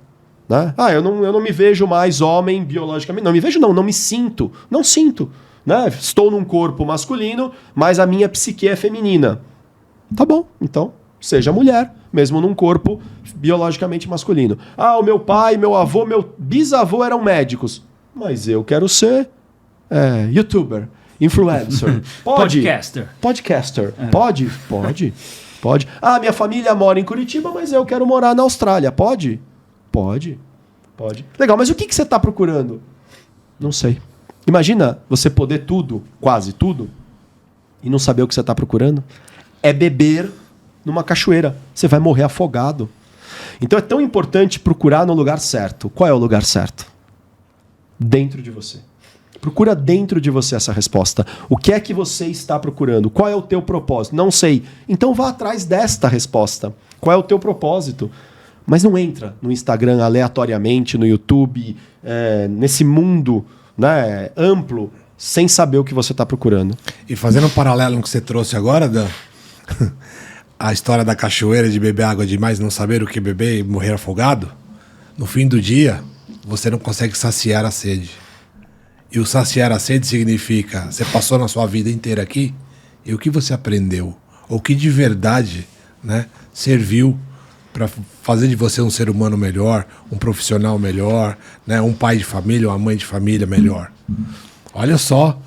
Né? Eu não me vejo mais homem biologicamente. Não me vejo, não me sinto. Não sinto. Né? Estou num corpo masculino, mas a minha psique é feminina. Tá bom, então seja mulher, mesmo num corpo biologicamente masculino. O meu pai, meu avô, meu bisavô eram médicos. Mas eu quero ser youtuber, influencer. Pode. Podcaster. Pode. Minha família mora em Curitiba, mas eu quero morar na Austrália. Pode. Legal, mas o que você está procurando? Não sei. Imagina você poder tudo, quase tudo, e não saber o que você está procurando. É beber numa cachoeira. Você vai morrer afogado. Então é tão importante procurar no lugar certo. Qual é o lugar certo? Dentro de você. Procura dentro de você essa resposta. O que é que você está procurando? Qual é o teu propósito? Não sei. Então vá atrás desta resposta. Qual é o teu propósito? Mas não entra no Instagram aleatoriamente, no YouTube, nesse mundo, né, amplo, sem saber o que você está procurando. E fazendo um paralelo com o que você trouxe agora, Dan, a história da cachoeira de beber água demais, não saber o que beber e morrer afogado, no fim do dia, você não consegue saciar a sede. E o saciar a sede significa, você passou na sua vida inteira aqui, e o que você aprendeu? O que de verdade, né, serviu para fazer de você um ser humano melhor, um profissional melhor, né, um pai de família, uma mãe de família melhor. Olha só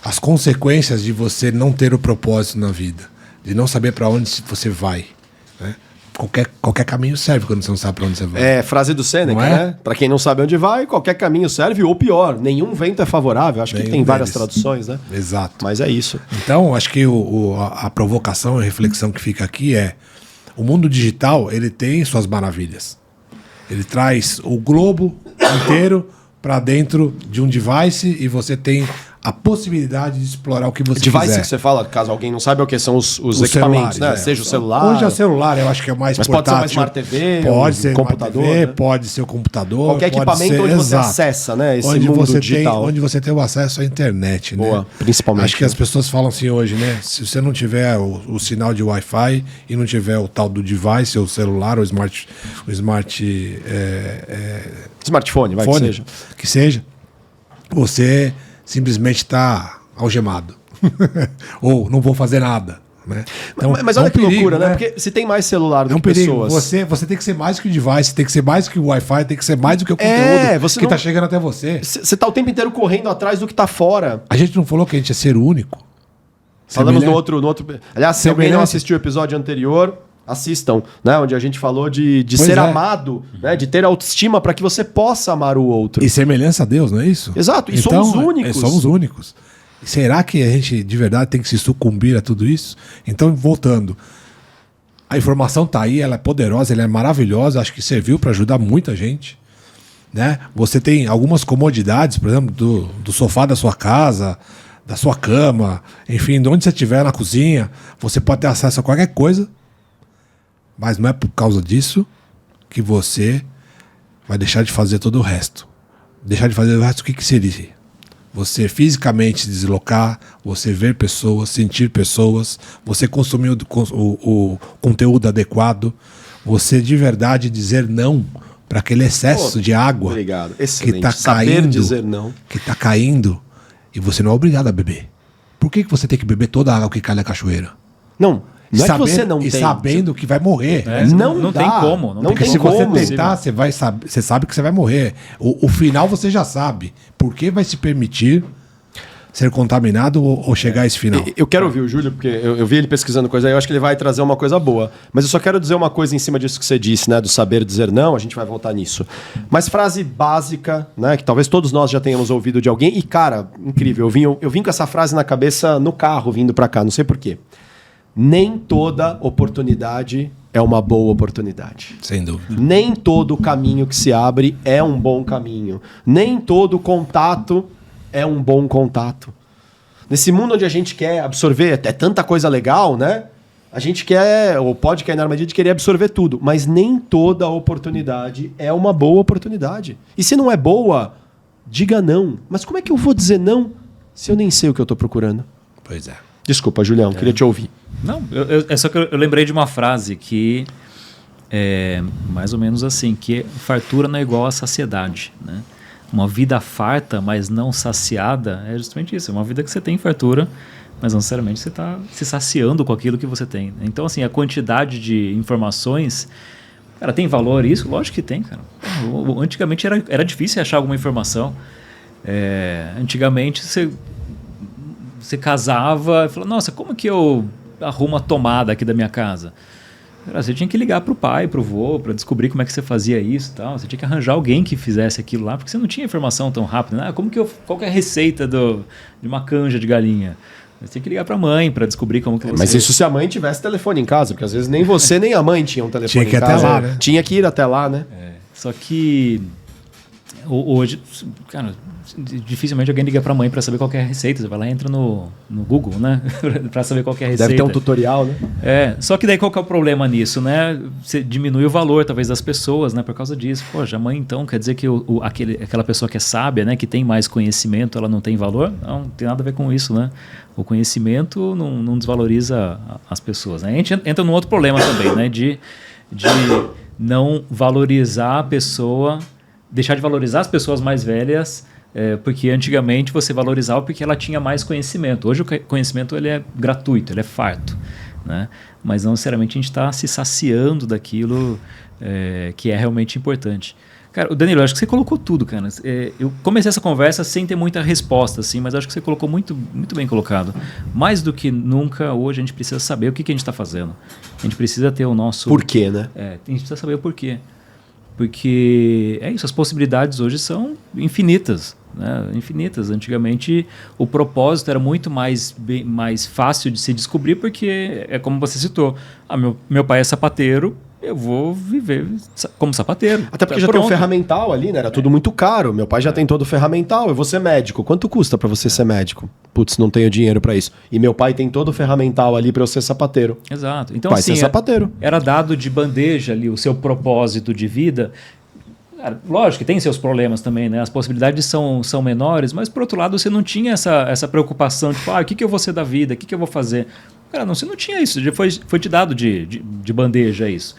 as consequências de você não ter o propósito na vida, de não saber para onde você vai. Né? Qualquer caminho serve quando você não sabe para onde você vai. É frase do Sêneca, né? Para quem não sabe onde vai, qualquer caminho serve, ou pior, nenhum vento é favorável. Acho que tem várias traduções, né? Exato. Mas é isso. Então, acho que a provocação, a reflexão que fica aqui é: o mundo digital, ele tem suas maravilhas. Ele traz o globo inteiro para dentro de um device e você tem a possibilidade de explorar o que você quiser. Device que você fala, caso alguém não saiba o que são os equipamentos, né? Seja o celular. Hoje é o celular, eu acho que é o mais portátil. Pode ser uma Smart TV, pode ser computador, Smart TV, né? Pode ser o computador. Qualquer equipamento onde você acessa, né? Esse onde mundo você digital. onde você tem o acesso à internet, Boa, né? principalmente. Acho que as pessoas falam assim hoje, né? Se você não tiver o sinal de Wi-Fi e não tiver o tal do device, ou celular, ou smartphone, vai que seja, você simplesmente está algemado. Ou não vou fazer nada. Né? Então, mas olha que perigo, loucura, né? Porque se tem mais celular do que perigo. pessoas... Você tem que ser mais que o device, tem que ser mais que o Wi-Fi, tem que ser mais do que o conteúdo que está chegando até você. Você está o tempo inteiro correndo atrás do que está fora. A gente não falou que a gente é ser único? Falamos no outro... Aliás, se alguém não assistiu o episódio anterior, assistam, né? Onde a gente falou de ser amado, né? De ter autoestima para que você possa amar o outro. E semelhança a Deus, não é isso? Exato, e então, somos únicos. Somos únicos. Será que a gente de verdade tem que se sucumbir a tudo isso? Então, voltando, a informação está aí, ela é poderosa, ela é maravilhosa, acho que serviu para ajudar muita gente. Né? Você tem algumas comodidades, por exemplo, do sofá da sua casa, da sua cama, enfim, de onde você estiver na cozinha, você pode ter acesso a qualquer coisa, mas não é por causa disso que você vai deixar de fazer todo o resto. Deixar de fazer o resto, o que seria? Você fisicamente se deslocar, você ver pessoas, sentir pessoas, você consumir o conteúdo adequado, você de verdade dizer não para aquele excesso de água. Obrigado. Que está caindo, dizer não. Que está caindo e você não é obrigado a beber. Por que você tem que beber toda a água que cai na cachoeira? Não é que você não tem. E sabendo que vai morrer. Não tem como. Porque se você tentar, você sabe que você vai morrer. O final você já sabe. Por que vai se permitir ser contaminado ou chegar a esse final? Eu quero ouvir o Júlio, porque eu vi ele pesquisando coisa aí, eu acho que ele vai trazer uma coisa boa. Mas eu só quero dizer uma coisa em cima disso que você disse, né? Do saber dizer não, a gente vai voltar nisso. Mas frase básica, né? Que talvez todos nós já tenhamos ouvido de alguém. E, cara, incrível, eu vim com essa frase na cabeça no carro, vindo pra cá, não sei porquê. Nem toda oportunidade é uma boa oportunidade. Sem dúvida. Nem todo caminho que se abre é um bom caminho. Nem todo contato é um bom contato. Nesse mundo onde a gente quer absorver até tanta coisa legal, né? A gente quer, ou pode cair na armadilha de querer absorver tudo, mas nem toda oportunidade é uma boa oportunidade. E se não é boa, diga não. Mas como é que eu vou dizer não se eu nem sei o que eu estou procurando? Pois é. Desculpa, Julião, queria te ouvir. Não, é só que eu lembrei de uma frase que é mais ou menos assim, que fartura não é igual a saciedade, né? Uma vida farta, mas não saciada, é justamente isso. É uma vida que você tem fartura, mas não necessariamente você está se saciando com aquilo que você tem. Então, assim, a quantidade de informações, cara, tem valor isso? Lógico que tem, cara. Antigamente era difícil achar alguma informação. Antigamente você casava e falava, nossa, como que eu arrumo a tomada aqui da minha casa? Você tinha que ligar para o pai, para o vô, para descobrir como é que você fazia isso e tal. Você tinha que arranjar alguém que fizesse aquilo lá, porque você não tinha informação tão rápida. Né? Qual que é a receita de uma canja de galinha? Você tinha que ligar para a mãe para descobrir como que você... Mas isso se a mãe tivesse telefone em casa, porque às vezes nem você nem a mãe tinham um telefone em casa. Tinha que ir até lá, né? Tinha que ir até lá, né? Só que hoje, cara, dificilmente alguém liga para a mãe para saber qual que é a receita. Você vai lá e entra no Google, né? para saber qual que é a receita. Deve ter um tutorial, né? Só que daí qual que é o problema nisso, né? Você diminui o valor, talvez, das pessoas, né? Por causa disso. Poxa, a mãe, então, quer dizer que aquela pessoa que é sábia, né? Que tem mais conhecimento, ela não tem valor? Não tem nada a ver com isso, né? O conhecimento não desvaloriza as pessoas, né? A gente entra num outro problema também, né? De não valorizar a pessoa... Deixar de valorizar as pessoas mais velhas, porque antigamente você valorizava porque ela tinha mais conhecimento. Hoje o conhecimento ele é gratuito, ele é farto, né? Mas não necessariamente a gente está se saciando daquilo que é realmente importante. Cara, Danilo, eu acho que você colocou tudo, cara. Eu comecei essa conversa sem ter muita resposta, assim, mas acho que você colocou muito, muito bem colocado. Mais do que nunca, hoje a gente precisa saber o que a gente está fazendo. A gente precisa ter o nosso... Porquê, né? A gente precisa saber o porquê. Porque é isso, as possibilidades hoje são infinitas, né? Infinitas. Antigamente o propósito era muito mais fácil de se descobrir, porque é como você citou, meu pai é sapateiro, eu vou viver como sapateiro. Até porque já tem um ferramental ali, né? Era tudo muito caro. Meu pai já tem todo o ferramental. Eu vou ser médico. Quanto custa pra você ser médico? Putz, não tenho dinheiro pra isso. E meu pai tem todo o ferramental ali pra eu ser sapateiro. Exato. Então, pai assim, ser sapateiro. Era dado de bandeja ali o seu propósito de vida. Cara, lógico que tem seus problemas também, né? As possibilidades são menores, mas por outro lado você não tinha essa preocupação de, o que eu vou ser da vida? O que eu vou fazer? Cara, você não tinha isso, já foi te dado de bandeja isso.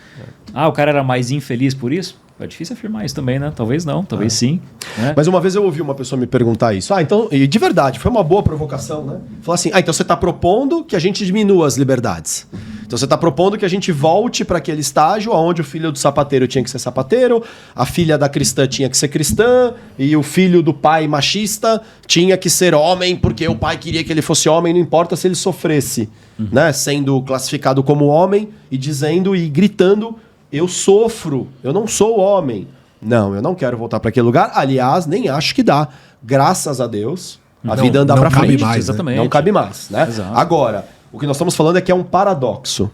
O cara era mais infeliz por isso? É difícil afirmar isso também, né? Talvez não, talvez sim. Né? Mas uma vez eu ouvi uma pessoa me perguntar isso. Então, e de verdade, foi uma boa provocação, né? Falar assim, então você está propondo que a gente diminua as liberdades. Então você está propondo que a gente volte para aquele estágio onde o filho do sapateiro tinha que ser sapateiro, a filha da cristã tinha que ser cristã, e o filho do pai machista tinha que ser homem, porque o pai queria que ele fosse homem, não importa se ele sofresse, né? Sendo classificado como homem e dizendo e gritando, eu sofro, eu não sou homem. Não, eu não quero voltar para aquele lugar. Aliás, nem acho que dá. Graças a Deus, a vida anda para frente. Mais, exatamente. Não cabe mais, né? Exato. Agora, o que nós estamos falando é que é um paradoxo.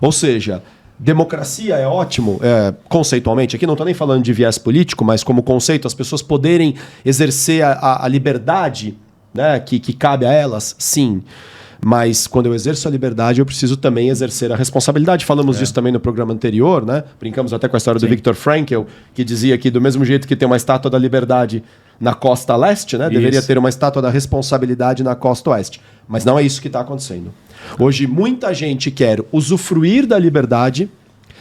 Ou seja, democracia é ótimo, conceitualmente. Aqui não estou nem falando de viés político, mas como conceito, as pessoas poderem exercer a liberdade, né, que cabe a elas, sim. Mas quando eu exerço a liberdade, eu preciso também exercer a responsabilidade. Falamos disso também no programa anterior, né? Brincamos até com a história do Viktor Frankl, que dizia que do mesmo jeito que tem uma estátua da liberdade na costa leste, né? Deveria ter uma estátua da responsabilidade na costa oeste. Mas não é isso que está acontecendo. Hoje, muita gente quer usufruir da liberdade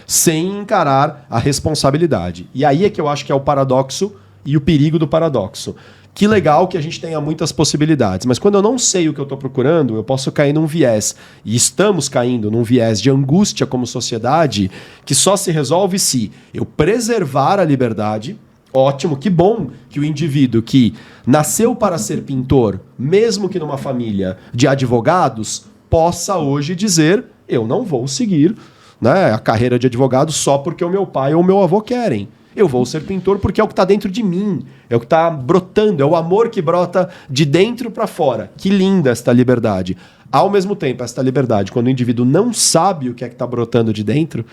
sem encarar a responsabilidade. E aí é que eu acho que é o paradoxo e o perigo do paradoxo. Que legal que a gente tenha muitas possibilidades, mas quando eu não sei o que eu estou procurando, eu posso cair num viés, e estamos caindo num viés de angústia como sociedade, que só se resolve se eu preservar a liberdade, Ótimo, que bom que o indivíduo que nasceu para ser pintor, mesmo que numa família de advogados, possa hoje dizer: eu não vou seguir, né, a carreira de advogado só porque o meu pai ou o meu avô querem. Eu vou ser pintor porque é o que está dentro de mim, é o que está brotando, é o amor que brota de dentro para fora. Que linda esta liberdade. Ao mesmo tempo, esta liberdade, quando o indivíduo não sabe o que é que está brotando de dentro,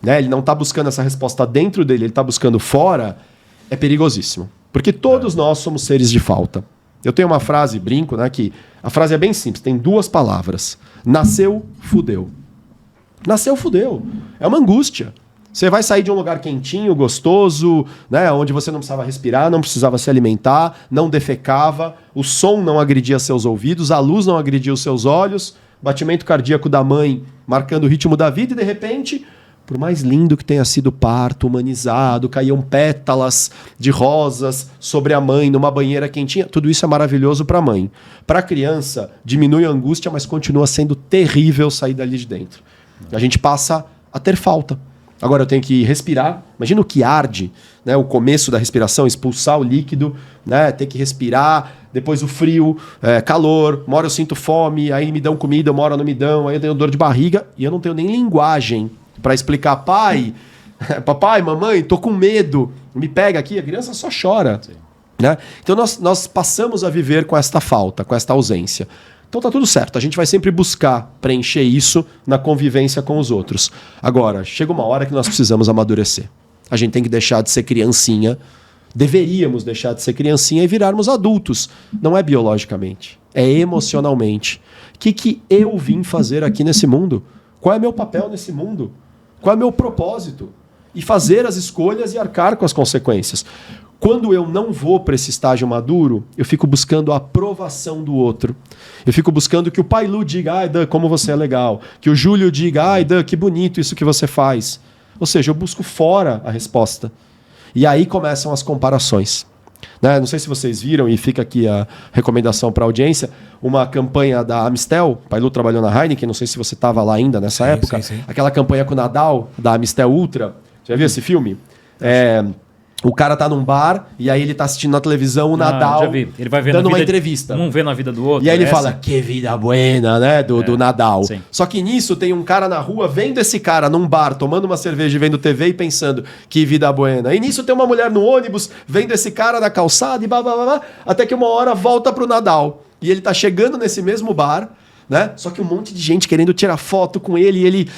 né, ele não está buscando essa resposta dentro dele, ele está buscando fora, é perigosíssimo. Porque todos nós somos seres de falta. Eu tenho uma frase, brinco, né, que a frase é bem simples, tem 2 palavras. Nasceu, fudeu. Nasceu, fudeu. É uma angústia. Você vai sair de um lugar quentinho, gostoso, né, onde você não precisava respirar, não precisava se alimentar, não defecava, o som não agredia seus ouvidos, a luz não agredia os seus olhos, batimento cardíaco da mãe marcando o ritmo da vida e, de repente, por mais lindo que tenha sido o parto, humanizado, caíam pétalas de rosas sobre a mãe numa banheira quentinha, tudo isso é maravilhoso para a mãe. Para a criança, diminui a angústia, mas continua sendo terrível sair dali de dentro. A gente passa a ter falta. Agora eu tenho que respirar. Imagina o que arde, né? O começo da respiração, expulsar o líquido, né? Ter que respirar, depois o frio, calor, uma hora eu sinto fome, aí me dão comida, uma hora não me dão, aí eu tenho dor de barriga e eu não tenho nem linguagem para explicar: pai, papai, mamãe, tô com medo, me pega aqui. A criança só chora. Né? Então nós passamos a viver com esta falta, com esta ausência. Então tá tudo certo, a gente vai sempre buscar preencher isso na convivência com os outros. Agora, chega uma hora que nós precisamos amadurecer. A gente tem que deixar de ser criancinha, deveríamos deixar de ser criancinha e virarmos adultos. Não é biologicamente, é emocionalmente. O que eu vim fazer aqui nesse mundo? Qual é meu papel nesse mundo? Qual é meu propósito? E fazer as escolhas e arcar com as consequências. Quando eu não vou para esse estágio maduro, eu fico buscando a aprovação do outro. Eu fico buscando que o pai Lu diga: ai, Dan, como você é legal. Que o Júlio diga: ai, Dan, que bonito isso que você faz. Ou seja, eu busco fora a resposta. E aí começam as comparações. Né? Não sei se vocês viram, e fica aqui a recomendação para a audiência, uma campanha da Amistel. O pai Lu trabalhou na Heineken, não sei se você estava lá ainda nessa época. Sim. Aquela campanha com o Nadal, da Amistel Ultra. Já viu esse filme? O cara tá num bar e aí ele tá assistindo na televisão o Nadal, já vi. Ele vai ver dando uma vida entrevista. Um vendo a vida do outro. E aí ele fala: que vida buena, né? Do Nadal. Sim. Só que nisso tem um cara na rua vendo esse cara num bar, tomando uma cerveja e vendo TV e pensando: que vida buena. E nisso tem uma mulher no ônibus vendo esse cara na calçada e blá, blá, blá, blá, até que uma hora volta pro Nadal. E ele tá chegando nesse mesmo bar, né? Só que um monte de gente querendo tirar foto com ele e ele...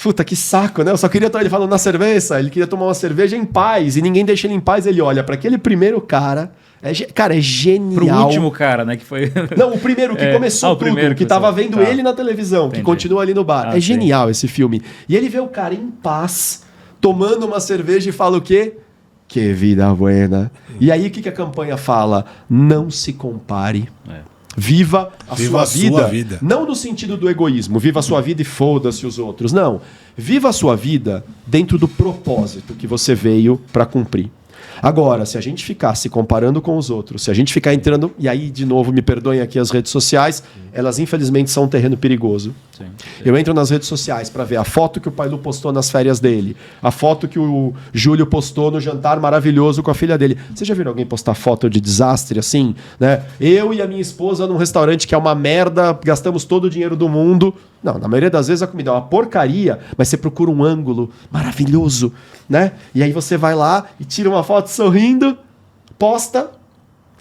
Puta, que saco, né? Eu só queria... Ele falando na cerveja, ele queria tomar uma cerveja em paz e ninguém deixa ele em paz. Ele olha para aquele primeiro cara... Cara, é genial. Pro último cara, né? Que foi... Não, o primeiro que começou tudo, primeiro que tava vendo ele na televisão, que continua ali no bar. É genial esse filme. E ele vê o cara em paz, tomando uma cerveja e fala o quê? Que vida buena. E aí o que a campanha fala? Não se compare. Viva a sua vida. Não no sentido do egoísmo. Viva a sua vida e foda-se os outros. Não. Viva a sua vida dentro do propósito que você veio para cumprir. Agora, se a gente ficar se comparando com os outros, se a gente ficar entrando... E aí, de novo, me perdoem aqui as redes sociais, elas infelizmente são um terreno perigoso. Sim. Eu entro nas redes sociais para ver a foto que o pai Lu postou nas férias dele, a foto que o Júlio postou no jantar maravilhoso com a filha dele. Você já viram alguém postar foto de desastre assim? Né? Eu e a minha esposa num restaurante que é uma merda, gastamos todo o dinheiro do mundo. Não, na maioria das vezes a comida é uma porcaria, mas você procura um ângulo maravilhoso, né? E aí você vai lá e tira uma foto sorrindo, posta,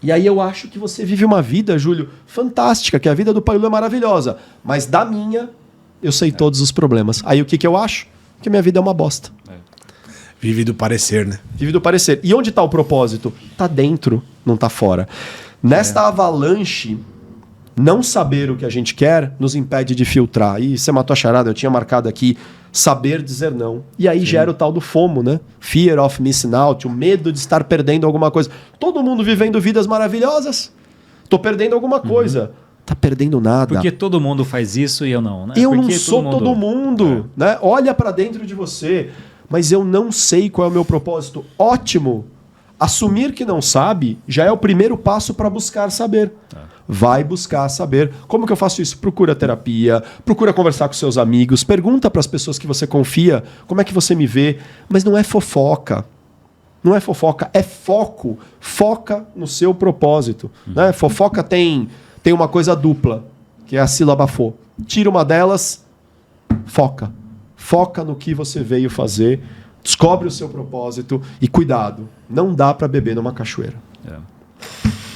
e aí eu acho que você vive uma vida, Júlio, fantástica, que a vida do pai Lu é maravilhosa, mas da minha, eu sei todos os problemas. Aí o que eu acho? Que minha vida é uma bosta. Vive do parecer, né? Vive do parecer. E onde está o propósito? Tá dentro, não tá fora. Nesta avalanche... Não saber o que a gente quer nos impede de filtrar. E você matou a charada, eu tinha marcado aqui saber dizer não. E aí gera o tal do FOMO, né? Fear of missing out, o medo de estar perdendo alguma coisa. Todo mundo vivendo vidas maravilhosas. Tô perdendo alguma coisa. Tá perdendo nada. Porque todo mundo faz isso e eu não, né? Eu Porque não sou todo mundo. Né? Olha para dentro de você. Mas eu não sei qual é o meu propósito. Ótimo. Assumir que não sabe já é o primeiro passo para buscar saber. Vai buscar saber. Como que eu faço isso? Procura terapia, procura conversar com seus amigos, pergunta para as pessoas que você confia como é que você me vê, mas não é fofoca. Não é fofoca, é foco. Foca no seu propósito. Né? Fofoca tem uma coisa dupla, que é a sílaba fo. Tira uma delas, foca. Foca no que você veio fazer, descobre o seu propósito e cuidado, não dá para beber numa cachoeira.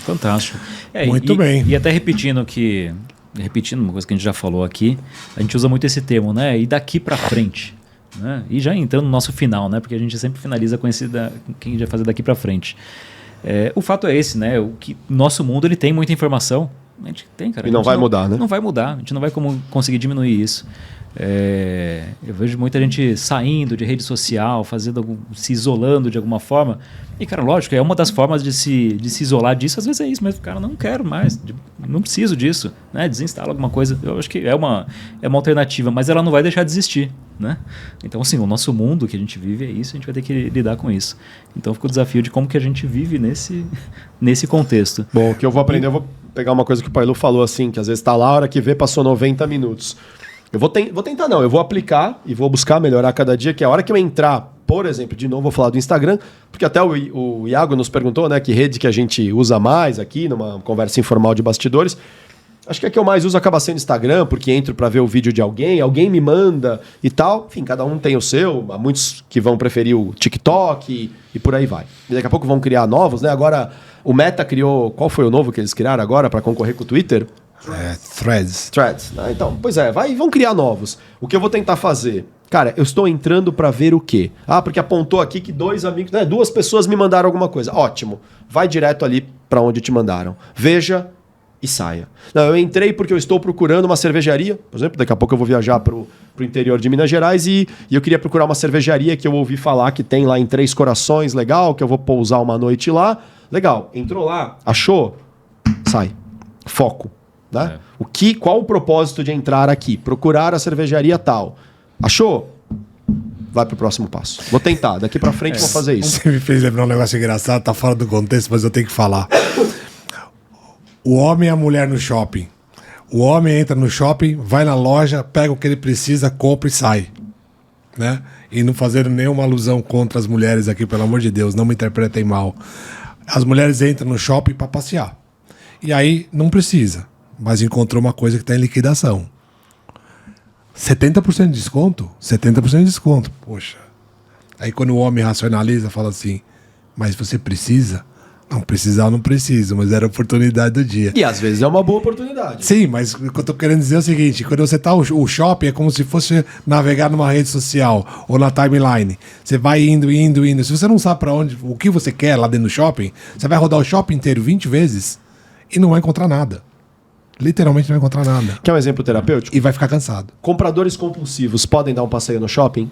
Fantástico. Muito bem. E até repetindo uma coisa que a gente já falou aqui, a gente usa muito esse termo, né? E daqui para frente. Né? E já entrando no nosso final, né? Porque a gente sempre finaliza com quem vai fazer daqui para frente. O fato é esse, né? Nosso mundo ele tem muita informação. A gente tem, cara. E não vai mudar, né? Não vai mudar. A gente não vai conseguir diminuir isso. Eu vejo muita gente saindo de rede social, se isolando de alguma forma. E, cara, lógico, é uma das formas de se isolar disso. Às vezes é isso mesmo. Cara, não quero mais, não preciso disso. Né? Desinstala alguma coisa. Eu acho que é uma alternativa, mas ela não vai deixar de existir. Né? Então, assim, o nosso mundo que a gente vive é isso, a gente vai ter que lidar com isso. Então fica o desafio de como que a gente vive nesse contexto. Bom, o que eu vou aprender, eu vou pegar uma coisa que o Pailu falou assim, que às vezes está lá, a hora que vê, passou 90 minutos. Eu vou tentar não, eu vou aplicar e vou buscar melhorar cada dia, que a hora que eu entrar, por exemplo, de novo vou falar do Instagram, porque até o Iago nos perguntou, né, que rede que a gente usa mais aqui, numa conversa informal de bastidores. Acho que a que eu mais uso acaba sendo Instagram, porque entro para ver o vídeo de alguém me manda e tal. Enfim, cada um tem o seu. Há muitos que vão preferir o TikTok e por aí vai. E daqui a pouco vão criar novos, né? Agora, o Meta criou... Qual foi o novo que eles criaram agora para concorrer com o Twitter? Threads. Né? Então, pois é, vão criar novos. O que eu vou tentar fazer? Cara, eu estou entrando para ver o quê? Porque apontou aqui que 2 amigos... Né, 2 pessoas me mandaram alguma coisa. Ótimo. Vai direto ali para onde te mandaram. Veja... e saia. Não, eu entrei porque eu estou procurando uma cervejaria, por exemplo, daqui a pouco eu vou viajar pro interior de Minas Gerais e eu queria procurar uma cervejaria que eu ouvi falar que tem lá em Três Corações, legal, que eu vou pousar uma noite lá. Legal, entrou lá, achou? Sai. Foco. Né? Qual o propósito de entrar aqui? Procurar a cervejaria tal. Achou? Vai pro próximo passo. Vou tentar, daqui pra frente vou fazer isso. Você me fez lembrar um negócio engraçado, tá fora do contexto, mas eu tenho que falar. O homem e a mulher no shopping. O homem entra no shopping, vai na loja, pega o que ele precisa, compra e sai. Né? E não fazendo nenhuma alusão contra as mulheres aqui, pelo amor de Deus, não me interpretem mal. As mulheres entram no shopping para passear. E aí não precisa, mas encontrou uma coisa que está em liquidação. 70% de desconto? 70% de desconto. Poxa. Aí quando o homem racionaliza, fala assim, mas você precisa? Não, precisar eu não preciso, mas era a oportunidade do dia. E às vezes é uma boa oportunidade. Sim, mas o que eu tô querendo dizer é o seguinte, quando você tá o shopping é como se fosse navegar numa rede social ou na timeline. Você vai indo. Se você não sabe para onde, o que você quer lá dentro do shopping, você vai rodar o shopping inteiro 20 vezes e não vai encontrar nada. Literalmente não vai encontrar nada. Quer um exemplo terapêutico? E vai ficar cansado. Compradores compulsivos podem dar um passeio no shopping?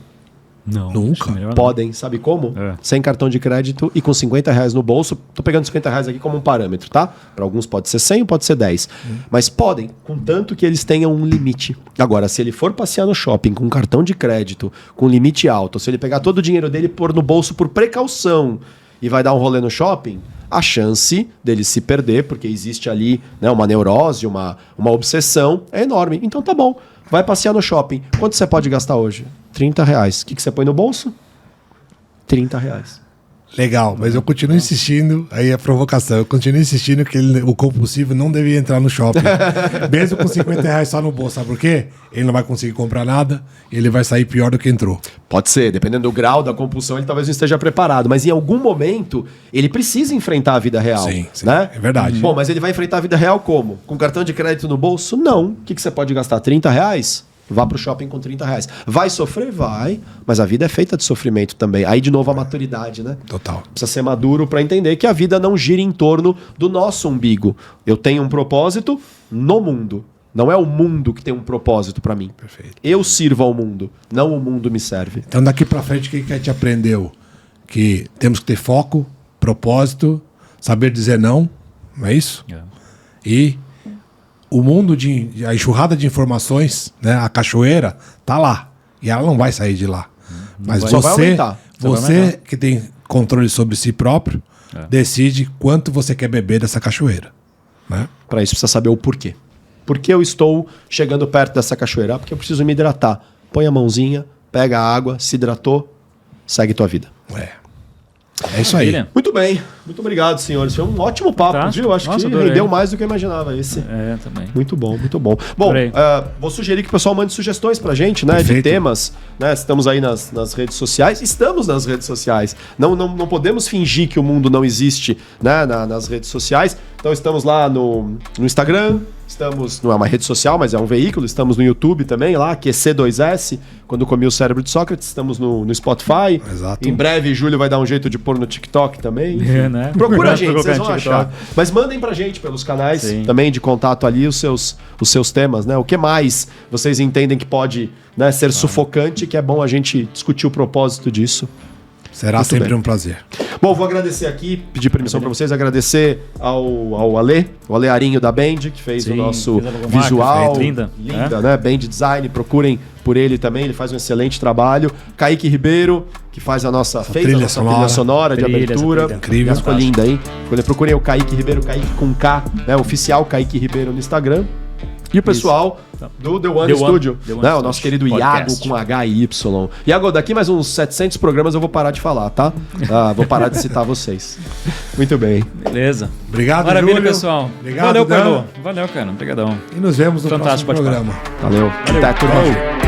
Não. Nunca. Podem, sabe como? Sem cartão de crédito e com R$50 no bolso. Tô pegando R$50 aqui como um parâmetro, tá? Para alguns pode ser 100, pode ser 10. Mas podem, contanto que eles tenham um limite. Agora, se ele for passear no shopping com cartão de crédito, com limite alto, se ele pegar todo o dinheiro dele e pôr no bolso por precaução e vai dar um rolê no shopping, a chance dele se perder, porque existe ali, né, uma neurose, uma obsessão, é enorme. Então tá bom. Vai passear no shopping. Quanto você pode gastar hoje? R$30. O que você põe no bolso? R$30. Legal, mas eu continuo insistindo, aí a provocação, eu continuo insistindo que o compulsivo não devia entrar no shopping. Mesmo com R$50 só no bolso, sabe por quê? Ele não vai conseguir comprar nada, ele vai sair pior do que entrou. Pode ser, dependendo do grau da compulsão, ele talvez não esteja preparado, mas em algum momento ele precisa enfrentar a vida real. Sim, né? É verdade. Bom, mas ele vai enfrentar a vida real como? Com cartão de crédito no bolso? Não. O que você pode gastar? R$30? Vá pro shopping com R$30. Vai sofrer? Vai. Mas a vida é feita de sofrimento também. Aí, de novo, a maturidade, né? Total. Precisa ser maduro para entender que a vida não gira em torno do nosso umbigo. Eu tenho um propósito no mundo. Não é o mundo que tem um propósito para mim. Perfeito. Eu sirvo ao mundo, não o mundo me serve. Então, daqui para frente, o que a gente aprendeu? Que temos que ter foco, propósito, saber dizer não é isso? E o mundo a enxurrada de informações, né, a cachoeira, tá lá. E ela não vai sair de lá. Mas você que tem controle sobre si próprio, decide quanto você quer beber dessa cachoeira. Né? Para isso precisa saber o porquê. Por que eu estou chegando perto dessa cachoeira? Porque eu preciso me hidratar. Põe a mãozinha, pega a água, se hidratou, segue tua vida. É isso aí. Maravilha. Muito bem. Muito obrigado, senhores. Foi um ótimo papo, Fantástico. viu? Acho Nossa, que adorei. rendeu mais do que eu imaginava esse. É, também. Muito bom, muito bom. Bom, Adorei. vou sugerir que o pessoal mande sugestões pra gente, né? Perfeito. De temas, né? Estamos aí nas redes sociais. Estamos nas redes sociais. Não podemos fingir que o mundo não existe, né? Nas redes sociais. Então estamos lá no Instagram. Estamos, não é uma rede social, mas é um veículo. Estamos no YouTube também, lá, QC2S, quando comi o cérebro de Sócrates. Estamos no Spotify. Exato. Em breve, Júlio vai dar um jeito de pôr no TikTok também. É, né? Procura a gente, Colocar vocês no vão TikTok. achar. Mas mandem pra gente pelos canais Sim. também de contato ali os seus temas, né? O que mais vocês entendem que pode, né, ser sufocante, que é bom a gente discutir o propósito disso. Será Muito sempre bem. um prazer. Bom, vou agradecer aqui, pedir permissão para vocês, agradecer ao Ale, o Ale Arinho da Band, que fez Sim, o nosso fez a logomarca, visual. perfeito. Linda. Né? Band Design, procurem por ele também, ele faz um excelente trabalho. Kaique Ribeiro, que fez a nossa trilha sonora de Trilha, abertura. essa trilha. Incrível. Ficou linda, hein? Procurem o Kaique Ribeiro, Kaique com K, né? Oficial Kaique Ribeiro no Instagram. E o pessoal do The One The One- Studio, The One né? O Studio nosso querido Iago Podcast. com H e Y. Iago, daqui mais uns 700 programas eu vou parar de falar, tá? Vou parar de citar vocês. Muito bem. Beleza. Obrigado, Maravilha, Júlio. pessoal. Obrigado, Valeu, Dan. Carlô. Valeu, cara. Obrigadão. E nos vemos no Fantástico próximo bate-papo. programa. Valeu. Até, turma. Valeu.